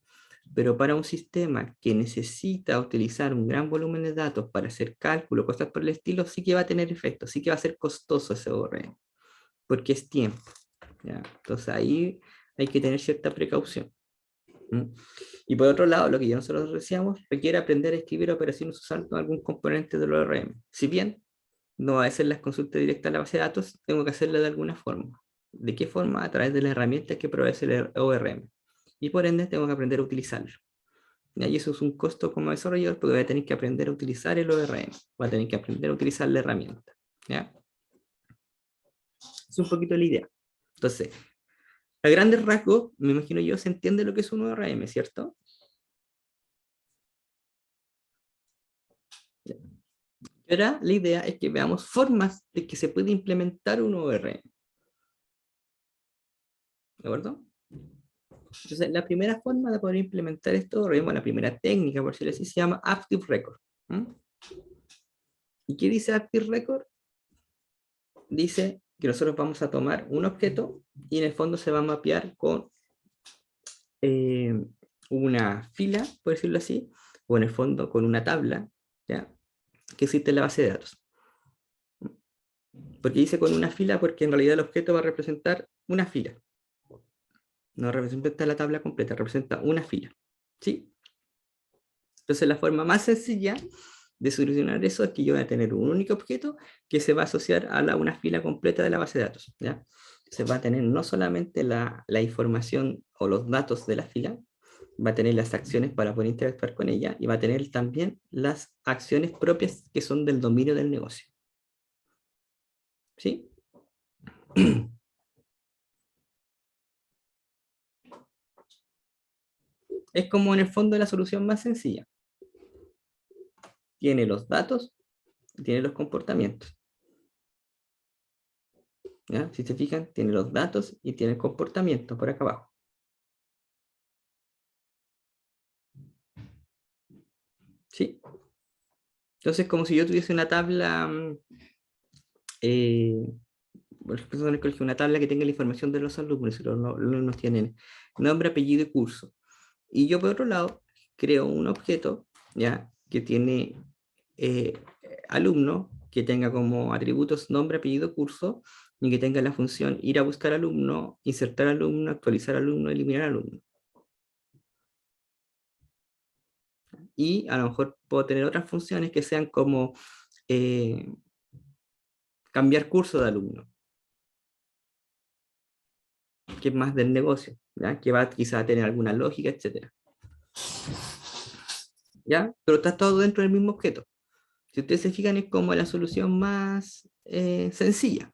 Pero para un sistema que necesita utilizar un gran volumen de datos para hacer cálculos, cosas por el estilo, sí que va a tener efectos, sí que va a ser costoso ese ORM, porque es tiempo. ¿Ya? Entonces ahí hay que tener cierta precaución. Y por otro lado, lo que ya nosotros decíamos, requiere aprender a escribir operaciones usando algún componente del ORM. Si bien no va a hacer las consultas directas a la base de datos, tengo que hacerlo de alguna forma. ¿De qué forma? A través de las herramientas que provee el ORM. Y por ende tengo que aprender a utilizarlo. Y eso es un costo como desarrollador porque voy a tener que aprender a utilizar el ORM. Voy a tener que aprender a utilizar la herramienta. ¿Ya? Es un poquito la idea. Entonces, a grandes rasgos, me imagino yo, se entiende lo que es un ORM, ¿cierto? Ya. Y ahora la idea es que veamos formas de que se puede implementar un ORM. ¿De acuerdo? Entonces, la primera forma de poder implementar esto, la primera técnica, por decirlo así, se llama Active Record. ¿Y qué dice Active Record? Dice que nosotros vamos a tomar un objeto y en el fondo se va a mapear con una fila, por decirlo así, o en el fondo con una tabla, ¿ya? Que existe en la base de datos. Porque dice con una fila porque en realidad el objeto va a representar una fila. No representa la tabla completa, representa una fila. ¿Sí? Entonces la forma más sencilla de solucionar eso es que yo voy a tener un único objeto que se va a asociar a una fila completa de la base de datos. ¿Ya? Se va a tener no solamente la información o los datos de la fila, va a tener las acciones para poder interactuar con ella y va a tener también las acciones propias que son del dominio del negocio. ¿Sí? Es como en el fondo la solución más sencilla. Tiene los datos, tiene los comportamientos. ¿Ya? Si se fijan, tiene los datos y tiene el comportamiento por acá abajo. ¿Sí? Entonces, como si yo tuviese una tabla, por ejemplo, en el colegio, una tabla que tenga la información de los alumnos, y los alumnos tienen nombre, apellido y curso. Y yo, por otro lado, creo un objeto, ¿ya? Que tiene alumno, que tenga como atributos nombre, apellido, curso, y que tenga la función ir a buscar alumno, insertar alumno, actualizar alumno, eliminar alumno. Y a lo mejor puedo tener otras funciones que sean como cambiar curso de alumno, que es más del negocio, ¿ya? Que va quizá a tener alguna lógica, etc. ¿Ya? Pero está todo dentro del mismo objeto. Si ustedes se fijan, es como la solución más sencilla,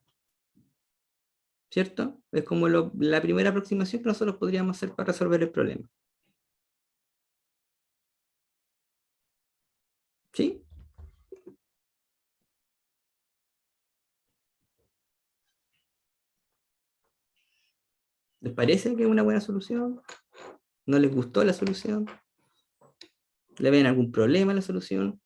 ¿cierto? Es como la primera aproximación que nosotros podríamos hacer para resolver el problema. ¿Sí? ¿Les parece que es una buena solución? ¿No les gustó la solución? ¿Le ven algún problema a la solución?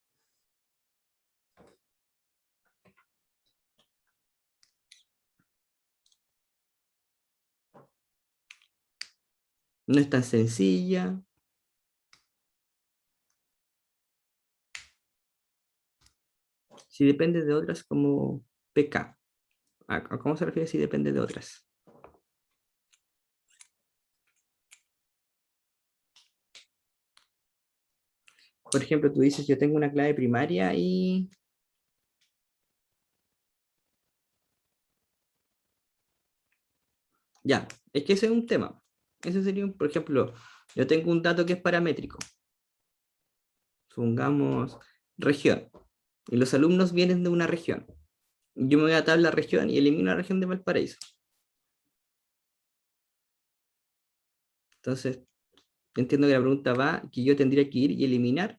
¿No es tan sencilla? Si depende de otras como PK. ¿A cómo se refiere si depende de otras? Por ejemplo, tú dices, yo tengo una clave primaria y... Ya, es que ese es un tema. Ese sería, por ejemplo, yo tengo un dato que es paramétrico. Supongamos región. Y los alumnos vienen de una región. Yo me voy a tabla región y elimino la región de Valparaíso. Entonces, entiendo que la pregunta va que yo tendría que ir y eliminar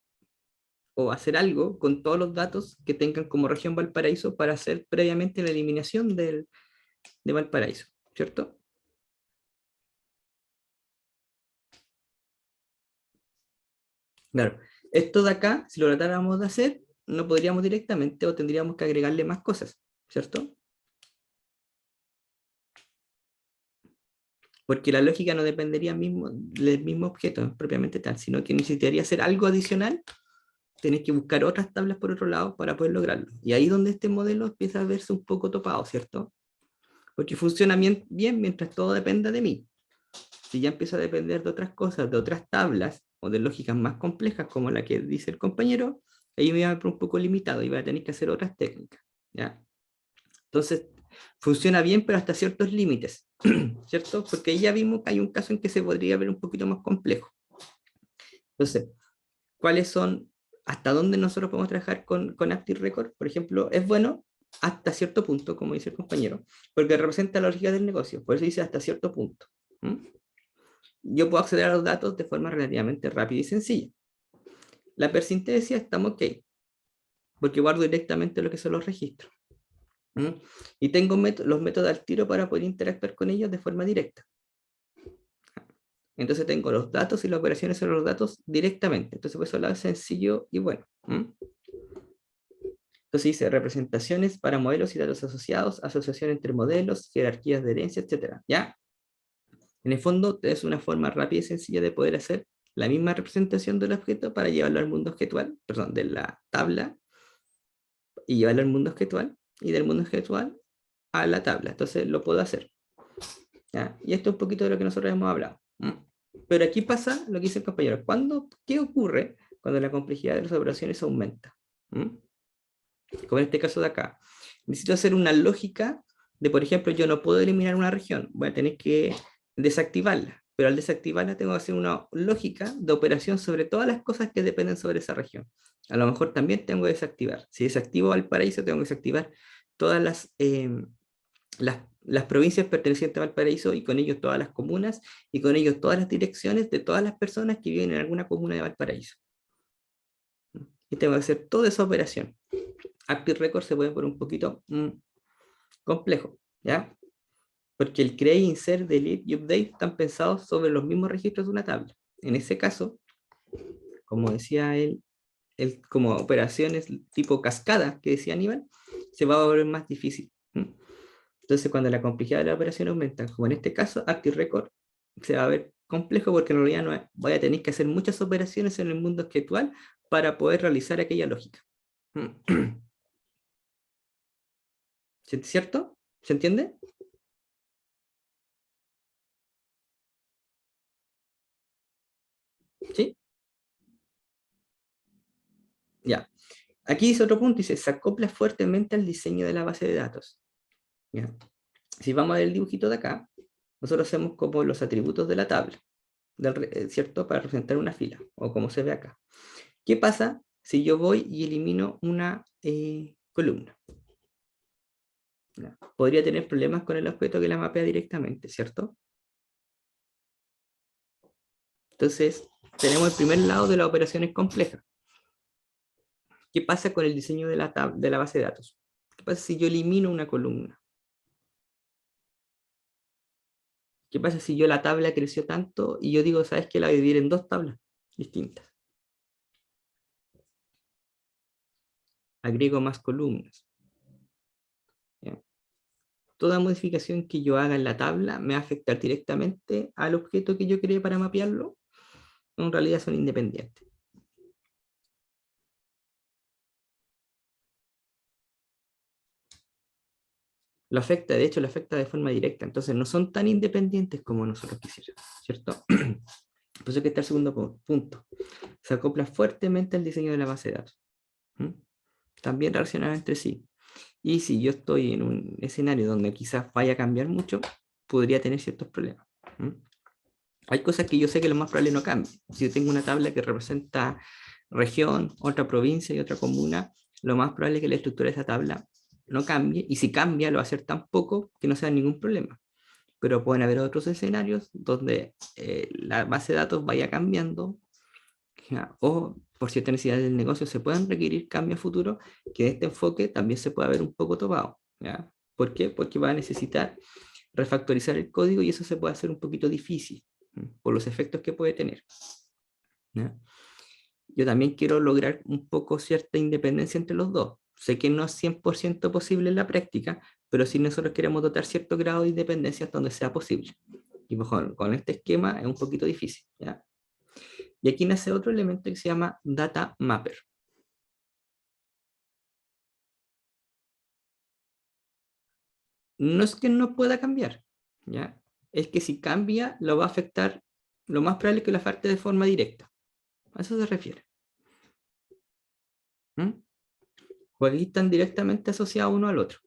o hacer algo con todos los datos que tengan como región Valparaíso para hacer previamente la eliminación de Valparaíso, ¿cierto? Claro, esto de acá, si lo tratáramos de hacer, no podríamos directamente o tendríamos que agregarle más cosas, ¿cierto? Porque la lógica no dependería del mismo objeto propiamente tal, sino que necesitaría hacer algo adicional, tenés que buscar otras tablas por otro lado para poder lograrlo. Y ahí donde este modelo empieza a verse un poco topado, ¿cierto? Porque funciona bien mientras todo dependa de mí. Si ya empieza a depender de otras cosas, de otras tablas o de lógicas más complejas como la que dice el compañero, ahí me va a ver un poco limitado y voy a tener que hacer otras técnicas, ¿ya? Entonces, funciona bien, pero hasta ciertos límites, ¿cierto? Porque ahí ya vimos que hay un caso en que se podría ver un poquito más complejo. Entonces, ¿cuáles son, hasta dónde nosotros podemos trabajar con Active Record? Por ejemplo, es bueno hasta cierto punto, como dice el compañero, porque representa la lógica del negocio, por eso dice hasta cierto punto. Yo puedo acceder a los datos de forma relativamente rápida y sencilla. La persistencia estamos ok, porque guardo directamente lo que son los registros. Y tengo los métodos al tiro para poder interactuar con ellos de forma directa. Entonces tengo los datos y las operaciones sobre los datos directamente. Entonces por eso lo hago sencillo y bueno. Entonces dice representaciones para modelos y datos asociados, asociación entre modelos, jerarquías de herencia, etcétera. ¿Ya? En el fondo es una forma rápida y sencilla de poder hacer la misma representación del objeto para llevarlo al mundo objetual, perdón, de la tabla y llevarlo al mundo objetual y del mundo objetual a la tabla. Entonces lo puedo hacer. ¿Ya? Y esto es un poquito de lo que nosotros hemos hablado. Pero aquí pasa lo que dice el compañero. ¿Qué ocurre cuando la complejidad de las operaciones aumenta? Como en este caso de acá. Necesito hacer una lógica de, por ejemplo, yo no puedo eliminar una región, voy a tener que desactivarla, pero al desactivarla tengo que hacer una lógica de operación sobre todas las cosas que dependen sobre esa región. A lo mejor también tengo que desactivar. Si desactivo Valparaíso, tengo que desactivar todas las provincias pertenecientes a Valparaíso y con ellos todas las comunas y con ellos todas las direcciones de todas las personas que viven en alguna comuna de Valparaíso. Y tengo que hacer toda esa operación. Active Record se puede poner un poquito complejo, ¿ya? Porque el create, insert, delete y update están pensados sobre los mismos registros de una tabla. En ese caso, como decía él, como operaciones tipo cascada que decía Aníbal, se va a volver más difícil. Entonces, cuando la complejidad de la operación aumenta, como en este caso, Active Record se va a ver complejo porque en realidad no voy a tener que hacer muchas operaciones en el mundo actual para poder realizar aquella lógica. ¿Cierto? ¿Se entiende? ¿Sí? Ya. Aquí dice otro punto, dice, se acopla fuertemente al diseño de la base de datos. ¿Ya? Si vamos a ver el dibujito de acá, nosotros hacemos como los atributos de la tabla, ¿cierto? Para representar una fila, o como se ve acá. ¿Qué pasa si yo voy y elimino una columna? ¿Ya? Podría tener problemas con el objeto que la mapea directamente, ¿cierto? Entonces, tenemos el primer lado de las operaciones complejas. ¿Qué pasa con el diseño de la base de datos? ¿Qué pasa si yo elimino una columna? ¿Qué pasa si yo la tabla creció tanto y yo digo, ¿sabes qué? La voy a dividir en dos tablas distintas. Agrego más columnas. ¿Ya? Toda modificación que yo haga en la tabla me va a afectar directamente al objeto que yo creé para mapearlo. En realidad son independientes. Lo afecta, de hecho, lo afecta de forma directa. Entonces no son tan independientes como nosotros quisiéramos, ¿cierto? Por eso que está el segundo punto. Se acopla fuertemente al diseño de la base de datos. También relacionadas entre sí. Y si yo estoy en un escenario donde quizás vaya a cambiar mucho, podría tener ciertos problemas. Hay cosas que yo sé que lo más probable no cambie. Si yo tengo una tabla que representa región, otra provincia y otra comuna, lo más probable es que la estructura de esa tabla no cambie, y si cambia lo va a hacer tan poco que no sea ningún problema. Pero pueden haber otros escenarios donde la base de datos vaya cambiando, ¿ya? O por ciertas necesidades del negocio se puedan requerir cambios futuros, que este enfoque también se pueda ver un poco topado. ¿Ya? ¿Por qué? Porque va a necesitar refactorizar el código y eso se puede hacer un poquito difícil por los efectos que puede tener. ¿Ya? Yo también quiero lograr un poco cierta independencia entre los dos. Sé que no es 100% posible en la práctica, pero sí nosotros queremos dotar cierto grado de independencia donde sea posible. Y mejor, con este esquema es un poquito difícil. ¿Ya? Y aquí nace otro elemento que se llama Data Mapper. No es que no pueda cambiar, ¿ya? Es que si cambia, lo va a afectar, lo más probable es que lo afecte de forma directa. A eso se refiere. Porque aquí están directamente asociados uno al otro.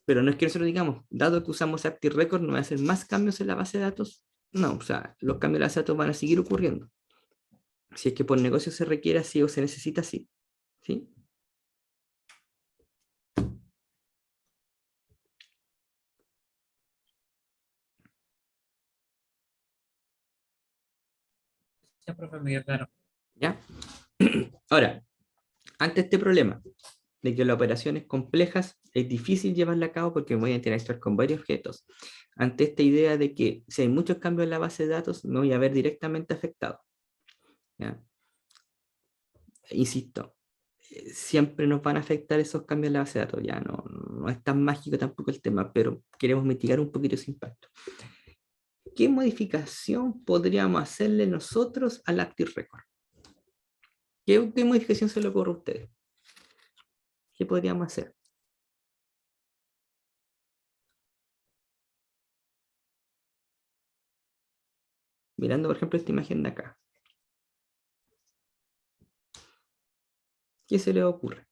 Pero no es que nosotros digamos, dado que usamos Active Record, no va a hacer más cambios en la base de datos. No, o sea, los cambios en la base de datos van a seguir ocurriendo. Si es que por negocio se requiere así o se necesita así. ¿Sí? Sí, profe, me quedó claro. ¿Ya? Ahora, ante este problema de que las operaciones complejas es difícil llevarla a cabo porque voy a interactuar con varios objetos. Ante esta idea de que si hay muchos cambios en la base de datos, me voy a ver directamente afectado. ¿Ya? Insisto, siempre nos van a afectar esos cambios en la base de datos. Ya no es tan mágico tampoco el tema, pero queremos mitigar un poquito ese impacto. ¿Qué modificación podríamos hacerle nosotros al Active Record? ¿Qué modificación se le ocurre a ustedes? ¿Qué podríamos hacer? Mirando, por ejemplo, esta imagen de acá. ¿Qué se les ocurre?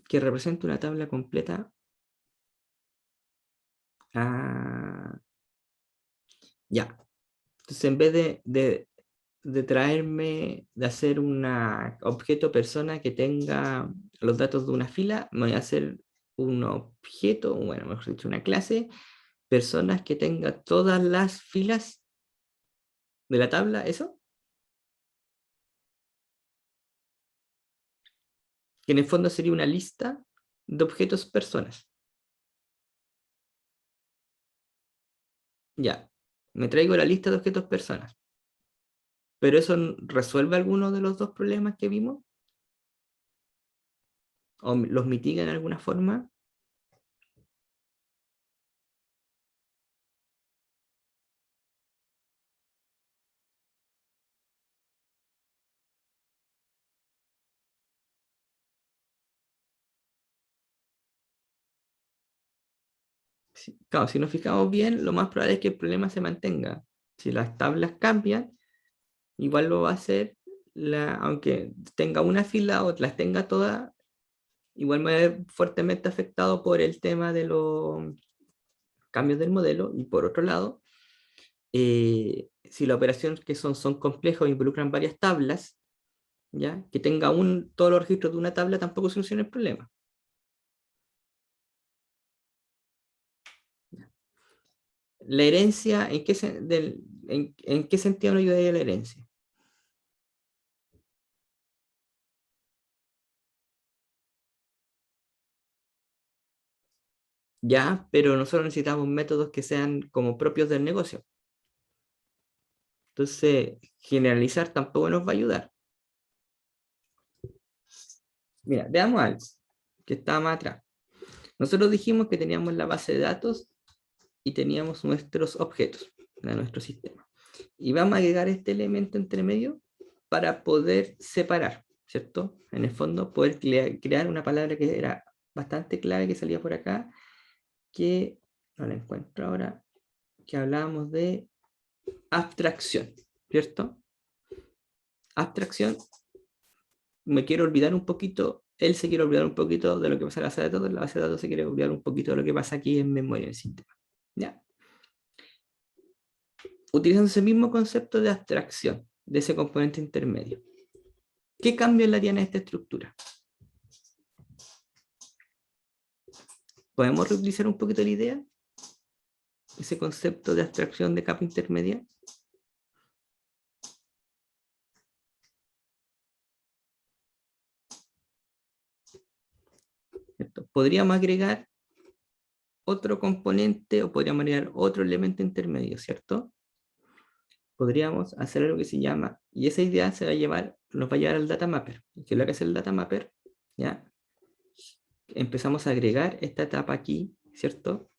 Que represente una tabla completa. Ya. Entonces, en vez de traerme, de hacer un objeto persona que tenga los datos de una fila, me voy a hacer un objeto, bueno, mejor dicho, una clase, personas que tenga todas las filas de la tabla, ¿eso? Que en el fondo sería una lista de objetos personas. Ya, me traigo la lista de objetos personas. ¿Pero eso resuelve alguno de los dos problemas que vimos? ¿O los mitiga en alguna forma? Claro, si nos fijamos bien, lo más probable es que el problema se mantenga. Si las tablas cambian, igual lo va a hacer, aunque tenga una fila o las tenga todas, igual me va a ver fuertemente afectado por el tema de los cambios del modelo. Y por otro lado, si las operaciones que son complejos involucran varias tablas, ¿ya? Que tenga todos los registros de una tabla tampoco soluciona el problema. La herencia, ¿en qué sentido nos ayudaría la herencia? Ya, pero nosotros necesitamos métodos que sean como propios del negocio. Entonces, generalizar tampoco nos va a ayudar. Mira, veamos algo que estaba más atrás. Nosotros dijimos que teníamos la base de datos y teníamos nuestros objetos de nuestro sistema. Y vamos a agregar este elemento entre medio para poder separar, ¿cierto? En el fondo, poder crear una palabra que era bastante clave que salía por acá, que no la encuentro ahora, que hablábamos de abstracción, ¿cierto? Abstracción, me quiero olvidar un poquito, él se quiere olvidar un poquito de lo que pasa en la base de datos, la base de datos se quiere olvidar un poquito de lo que pasa aquí en memoria del sistema. ¿Ya? Utilizando ese mismo concepto de abstracción, de ese componente intermedio. ¿Qué cambio le harían a esta estructura? ¿Podemos reutilizar un poquito la idea? Ese concepto de abstracción de capa intermedia. ¿Cierto? Podríamos agregar otro componente o podríamos agregar otro elemento intermedio, ¿cierto? Podríamos hacer algo que se llama, y esa idea nos va a llevar al data mapper. ¿Qué es lo que hace el data mapper? ¿Ya? Empezamos a agregar esta etapa aquí, ¿cierto?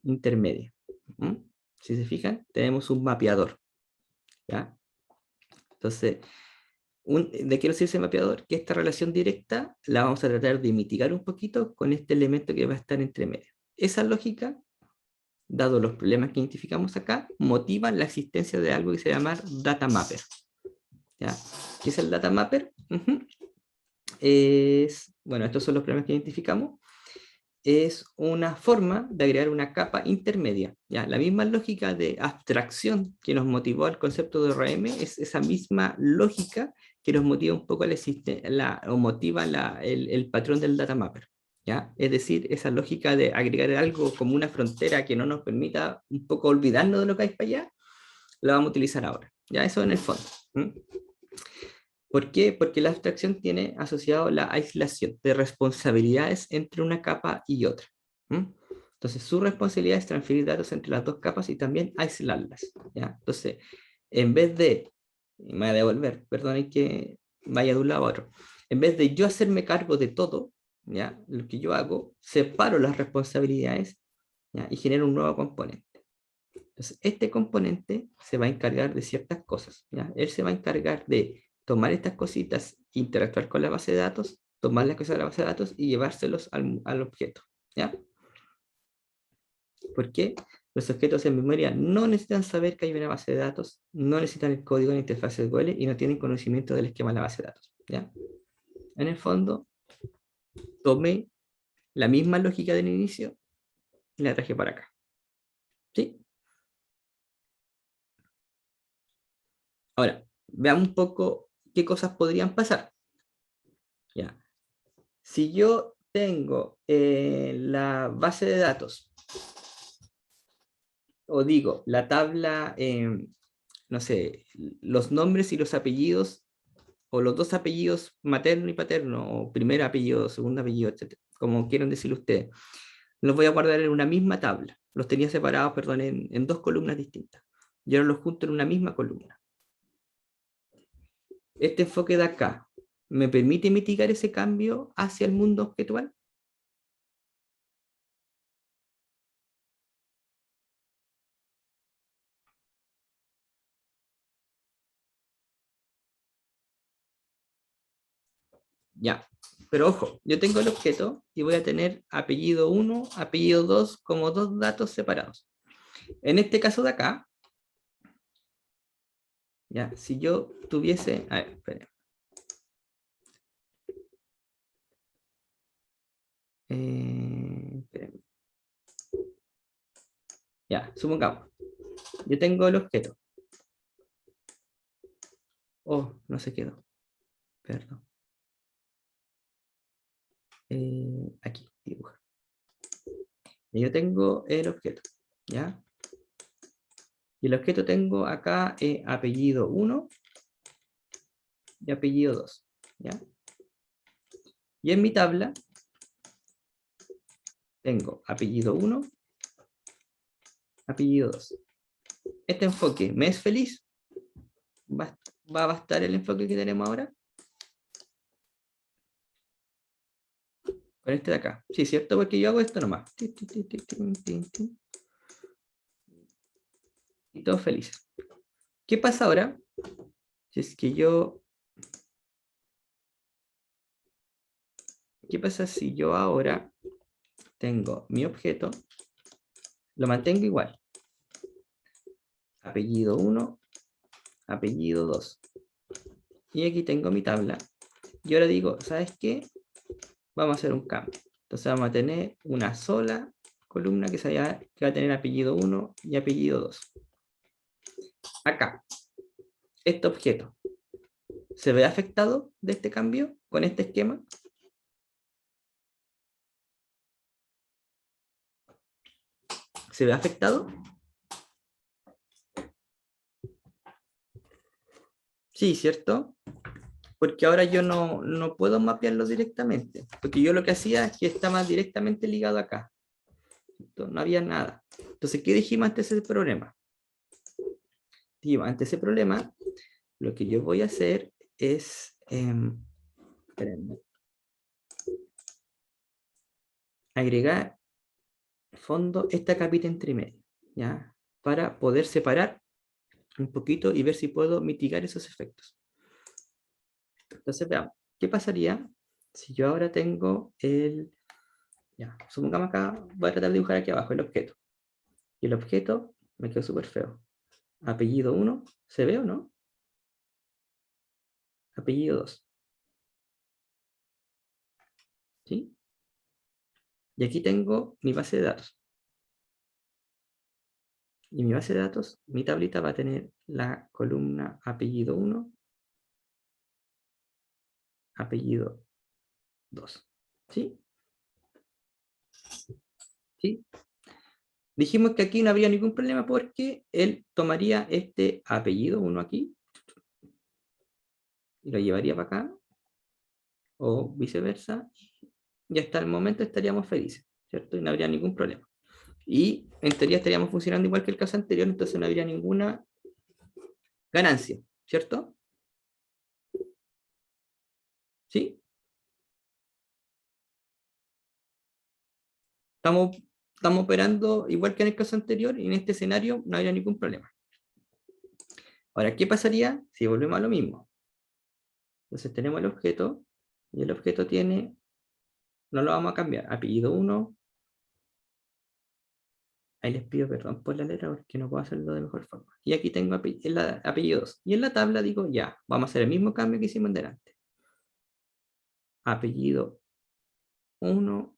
Intermedia. ¿Mm? Si se fijan, tenemos un mapeador. ¿Ya? Entonces, ¿de qué nos sirve ese mapeador? Que esta relación directa la vamos a tratar de mitigar un poquito con este elemento que va a estar entre medio. Esa lógica, dado los problemas que identificamos acá, motiva la existencia de algo que se llama data mapper. ¿Ya? ¿Qué es el data mapper? Bueno, estos son los problemas que identificamos. Es una forma de agregar una capa intermedia. ¿Ya? La misma lógica de abstracción que nos motivó al concepto de ORM es esa misma lógica que nos motiva un poco o motiva el patrón del data mapper. ¿Ya? Es decir, esa lógica de agregar algo como una frontera que no nos permita un poco olvidarnos de lo que hay para allá, la vamos a utilizar ahora. Ya eso en el fondo. ¿Mm? ¿Por qué? Porque la abstracción tiene asociado la aislación de responsabilidades entre una capa y otra. ¿Mm? Entonces, su responsabilidad es transferir datos entre las dos capas y también aislarlas. ¿Ya? Entonces, en vez de, me voy a devolver, perdonen que vaya de un lado a otro, en vez de yo hacerme cargo de todo, ¿ya? Lo que yo hago, separo las responsabilidades, ¿ya? Y genero un nuevo componente. Entonces, este componente se va a encargar de ciertas cosas, ¿ya? Él se va a encargar de tomar estas cositas, interactuar con la base de datos, tomar las cosas de la base de datos y llevárselos al objeto, ¿ya? ¿Por qué? Los objetos en memoria no necesitan saber que hay una base de datos, no necesitan el código en la interfaz de SQL y no tienen conocimiento del esquema de la base de datos, ¿ya? En el fondo, tomé la misma lógica del inicio y la traje para acá, ¿sí? Ahora, veamos un poco qué cosas podrían pasar, ¿ya? Si yo tengo la base de datos, o digo, la tabla, no sé, los nombres y los apellidos, o los dos apellidos materno y paterno, o primer apellido, segundo apellido, etc., como quieran decirlo ustedes, los voy a guardar en una misma tabla. Los tenía separados, perdón, en dos columnas distintas. Y ahora los junto en una misma columna. Este enfoque de acá, ¿me permite mitigar ese cambio hacia el mundo objetual? Ya, pero ojo, yo tengo el objeto y voy a tener apellido 1, apellido 2 como dos datos separados. En este caso de acá, ya, si yo tuviese, a ver, esperen. Esperen. Ya, supongamos, yo tengo el objeto. Oh, no se quedó, perdón. Aquí, dibuja. Y yo tengo el objeto, ¿ya? Y el objeto tengo acá apellido 1 y apellido 2, ¿ya? Y en mi tabla tengo apellido 1, apellido 2. Este enfoque me es feliz. ¿Va a bastar el enfoque que tenemos ahora? Con este de acá. Sí, ¿cierto? Porque yo hago esto nomás. Y todos felices. ¿Qué pasa ahora? Si es que yo... ¿Qué pasa si yo ahora tengo mi objeto, lo mantengo igual? Apellido 1, apellido 2. Y aquí tengo mi tabla. Y ahora digo, ¿sabes qué? Vamos a hacer un cambio. Entonces vamos a tener una sola columna que va a tener apellido 1 y apellido 2. Acá, este objeto, ¿se ve afectado de este cambio con este esquema? ¿Se ve afectado? Sí, ¿cierto? Porque ahora yo no puedo mapearlo directamente, porque yo lo que hacía es que estaba directamente ligado acá. Entonces, no había nada. Entonces, ¿qué dijimos ante ese problema? Dijimos, ante ese problema, lo que yo voy a hacer es, espérenme, agregar fondo esta capita entre medio, ¿ya? Para poder separar un poquito y ver si puedo mitigar esos efectos. Entonces, veamos, ¿qué pasaría si yo ahora tengo el... Ya, supongamos acá, voy a tratar de dibujar aquí abajo el objeto. Y el objeto me quedó súper feo. Apellido 1, ¿se ve o no? Apellido 2. ¿Sí? Y aquí tengo mi base de datos. Y mi base de datos, mi tablita va a tener la columna apellido 1, apellido 2. ¿Sí? ¿Sí? Dijimos que aquí no habría ningún problema porque él tomaría este apellido, uno aquí, y lo llevaría para acá, o viceversa, y hasta el momento estaríamos felices, ¿cierto? Y no habría ningún problema. Y en teoría estaríamos funcionando igual que el caso anterior, entonces no habría ninguna ganancia, ¿cierto? ¿Sí? Estamos, estamos operando igual que en el caso anterior y en este escenario no habría ningún problema. Ahora, ¿qué pasaría si volvemos a lo mismo? Entonces tenemos el objeto y el objeto tiene, no lo vamos a cambiar, apellido 1. Ahí les pido perdón por la letra porque no puedo hacerlo de mejor forma. Y aquí tengo apellido 2. Y en la tabla digo, ya, vamos a hacer el mismo cambio que hicimos delante. Apellido 1,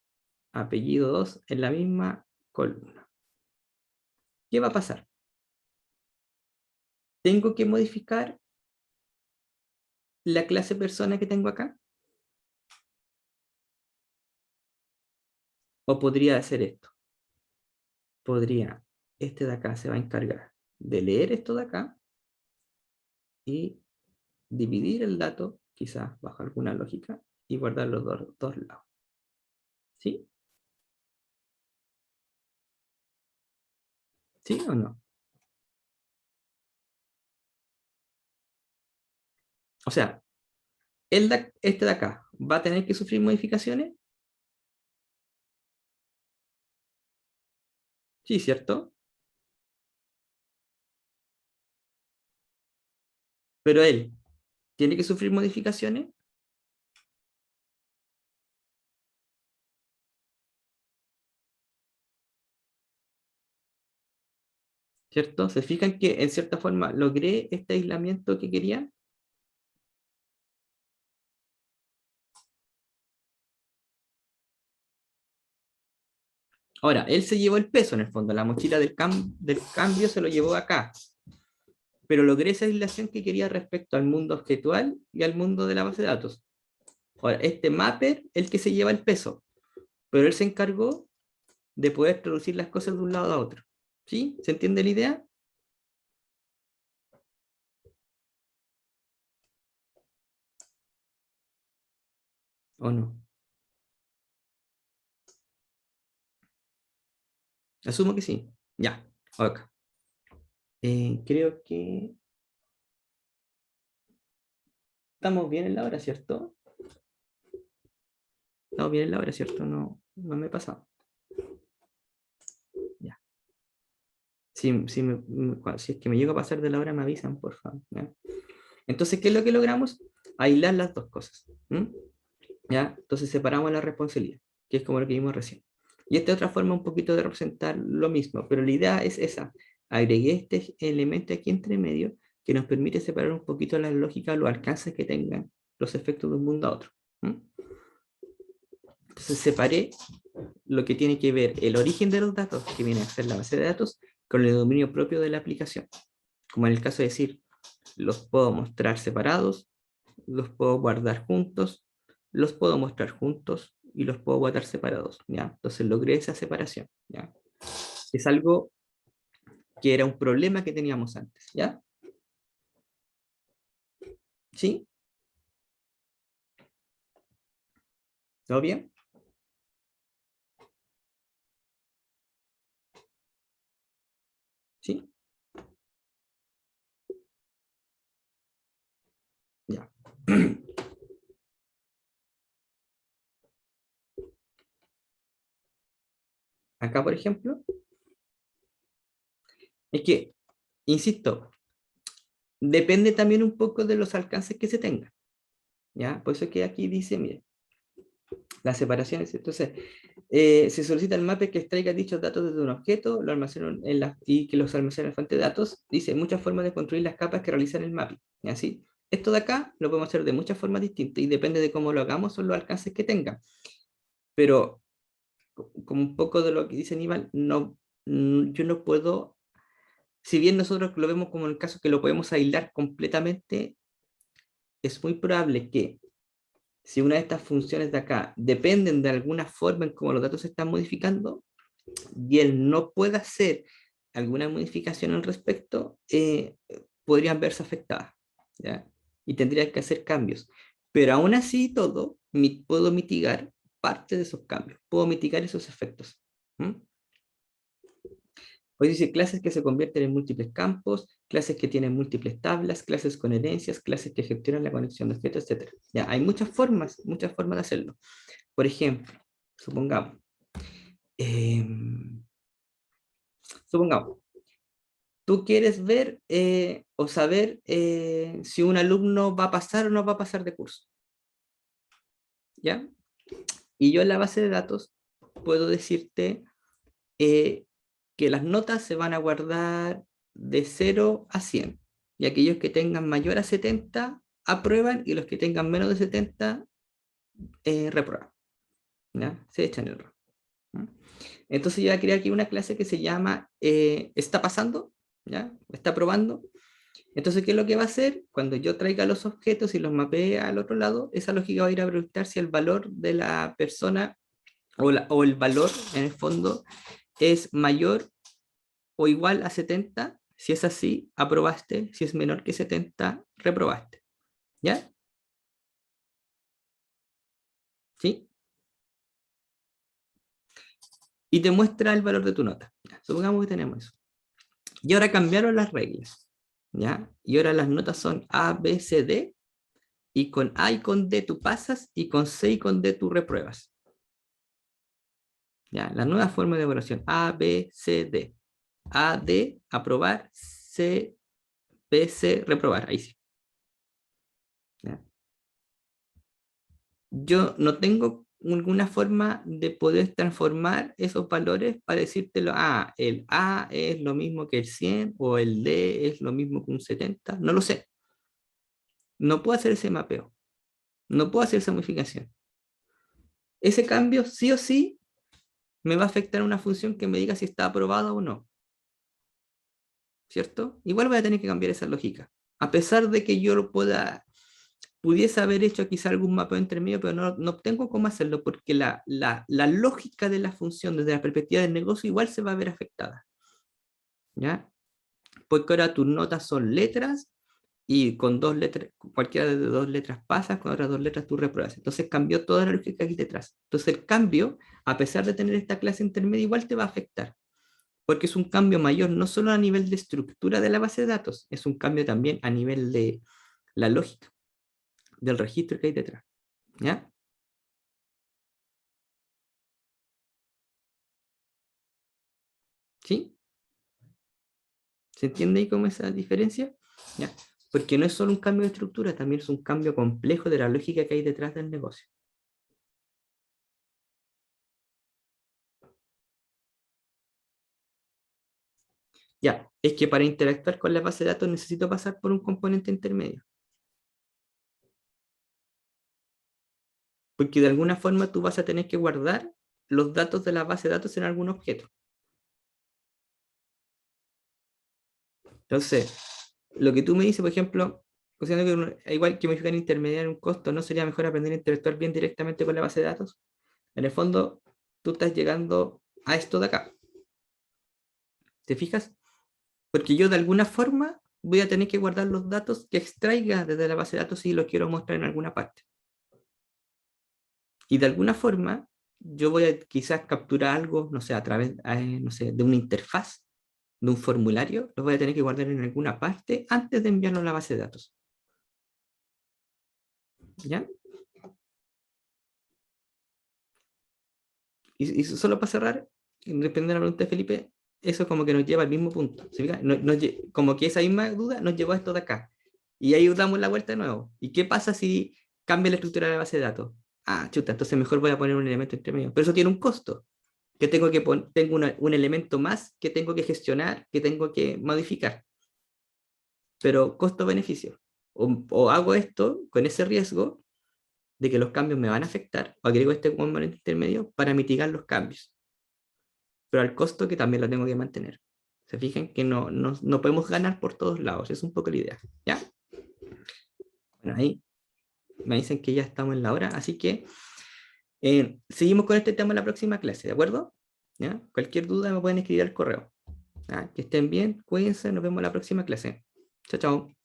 apellido 2 en la misma columna. ¿Qué va a pasar? Tengo que modificar la clase persona que tengo acá. O podría hacer esto. Podría, este de acá se va a encargar de leer esto de acá y dividir el dato, quizás bajo alguna lógica, y guardar los dos lados. ¿Sí? ¿Sí o no? O sea, este de acá va a tener que sufrir modificaciones. Sí, ¿cierto? Pero él tiene que sufrir modificaciones. ¿Cierto? ¿Se fijan que en cierta forma logré este aislamiento que quería? Ahora, él se llevó el peso en el fondo, la mochila del cambio se lo llevó acá, pero logré esa aislación que quería respecto al mundo objetual y al mundo de la base de datos. Ahora, este mapper, el que se lleva el peso, pero él se encargó de poder traducir las cosas de un lado a otro. ¿Sí? ¿Se entiende la idea? ¿O no? Asumo que sí. Ya, ok. Creo que estamos bien en la hora, ¿cierto? Estamos bien en la hora, ¿cierto? No, no me he pasado. Ya. Si es que me llego a pasar de la hora, me avisan, por favor. ¿Ya? Entonces, ¿qué es lo que logramos? Aislar las dos cosas. ¿Mm? ¿Ya? Entonces separamos la responsabilidad, que es como lo que vimos recién. Y esta es otra forma un poquito de representar lo mismo, pero la idea es esa. Agregué este elemento aquí entre medio que nos permite separar un poquito la lógica, los alcances que tengan los efectos de un mundo a otro. ¿Mm? Entonces separé lo que tiene que ver el origen de los datos, que viene a ser la base de datos, con el dominio propio de la aplicación. Como en el caso de decir, los puedo mostrar separados, los puedo guardar juntos, los puedo mostrar juntos y los puedo guardar separados, ¿ya? Entonces logré esa separación, ¿ya? Es algo que era un problema que teníamos antes, ¿ya? ¿Sí? ¿Todo bien? ¿Sí? Ya. Acá, por ejemplo, es que, insisto, depende también un poco de los alcances que se tengan, ¿ya? Por eso que aquí dice, mire, las separaciones. Entonces, se solicita el mapper que extraiga dichos datos desde un objeto lo almacena y que los almacene en la fuente de datos. Dice, muchas formas de construir las capas que realizan el mapping. ¿Y así? Esto de acá lo podemos hacer de muchas formas distintas y depende de cómo lo hagamos son los alcances que tenga. Pero, como un poco de lo que dice Aníbal, no, yo no puedo, si bien nosotros lo vemos como en el caso que lo podemos aislar completamente, es muy probable que si una de estas funciones de acá dependen de alguna forma en cómo los datos se están modificando, y él no pueda hacer alguna modificación al respecto, podrían verse afectadas, ¿ya? Y tendría que hacer cambios. Pero aún así y todo, puedo mitigar parte de esos cambios, puedo mitigar esos efectos. Hoy dice clases que se convierten en múltiples campos, clases que tienen múltiples tablas, clases con herencias, clases que gestionan la conexión de objetos, etc. Ya, hay muchas formas de hacerlo. Por ejemplo, supongamos, supongamos, tú quieres ver o saber si un alumno va a pasar o no va a pasar de curso. ¿Ya? Y yo en la base de datos puedo decirte que las notas se van a guardar de 0 a 100. Y aquellos que tengan mayor a 70 aprueban y los que tengan menos de 70 reprueban. ¿Ya? Se echan el error. Entonces yo voy a crear aquí una clase que se llama está pasando, ¿ya? Está probando. Entonces, ¿qué es lo que va a hacer? Cuando yo traiga los objetos y los mapee al otro lado, esa lógica va a ir a preguntar si el valor de la persona o el valor, en el fondo, es mayor o igual a 70. Si es así, aprobaste. Si es menor que 70, reprobaste. ¿Ya? ¿Sí? Y te muestra el valor de tu nota. Ya, supongamos que tenemos eso. Y ahora cambiaron las reglas. ¿Ya? Y ahora las notas son A, B, C, D. Y con A y con D tú pasas y con C y con D tú repruebas. ¿Ya? La nueva forma de evaluación. A, B, C, D. A, D, aprobar. C, B, C, reprobar. Ahí sí. ¿Ya? Yo no tengo ninguna forma de poder transformar esos valores para decírtelo, el A es lo mismo que el 100 o el D es lo mismo que un 70, no lo sé. No puedo hacer ese mapeo, no puedo hacer esa modificación. Ese cambio sí o sí me va a afectar una función que me diga si está aprobada o no. ¿Cierto? Igual voy a tener que cambiar esa lógica. A pesar de que yo lo pudiese haber hecho quizá algún mapeo entre medio, pero no tengo cómo hacerlo porque la lógica de la función desde la perspectiva del negocio igual se va a ver afectada. ¿Ya? Porque ahora tus notas son letras y con dos letras, cualquiera de dos letras pasas, con otras dos letras tú repruebas. Entonces cambió toda la lógica aquí detrás. Entonces el cambio, a pesar de tener esta clase intermedia, igual te va a afectar. Porque es un cambio mayor, no solo a nivel de estructura de la base de datos, es un cambio también a nivel de la lógica, del registro que hay detrás. ¿Ya? ¿Sí? ¿Se entiende ahí cómo es esa diferencia? ¿Ya? Porque no es solo un cambio de estructura, también es un cambio complejo de la lógica que hay detrás del negocio. Ya, es que para interactuar con la base de datos necesito pasar por un componente intermedio. Porque de alguna forma tú vas a tener que guardar los datos de la base de datos en algún objeto. Entonces, lo que tú me dices, por ejemplo, considerando que igual que modificar intermediar un costo, ¿no sería mejor aprender a interactuar bien directamente con la base de datos? En el fondo, tú estás llegando a esto de acá. ¿Te fijas? Porque yo de alguna forma voy a tener que guardar los datos que extraiga desde la base de datos si los quiero mostrar en alguna parte. Y de alguna forma yo voy a quizás capturar algo, no sé, a través no sé, de una interfaz, de un formulario, lo voy a tener que guardar en alguna parte antes de enviarlo a la base de datos. ¿Ya? Y solo para cerrar, respondiendo a la pregunta de Felipe, eso como que nos lleva al mismo punto. ¿Se fija? Como que esa misma duda nos llevó a esto de acá. Y ahí damos la vuelta de nuevo. ¿Y qué pasa si cambia la estructura de la base de datos? Chuta, entonces mejor voy a poner un elemento entre medio. Pero eso tiene un costo. Que tengo que tengo un elemento más que tengo que gestionar, que tengo que modificar. Pero costo-beneficio. O hago esto con ese riesgo de que los cambios me van a afectar, o agrego este componente intermedio para mitigar los cambios. Pero al costo que también lo tengo que mantener. Se fijan que no podemos ganar por todos lados, es un poco la idea. ¿Ya? Bueno, ahí me dicen que ya estamos en la hora, así que seguimos con este tema en la próxima clase, ¿de acuerdo? ¿ya? Cualquier duda me pueden escribir al correo. ¿Ya? Que estén bien, cuídense, nos vemos en la próxima clase. Chao, chao.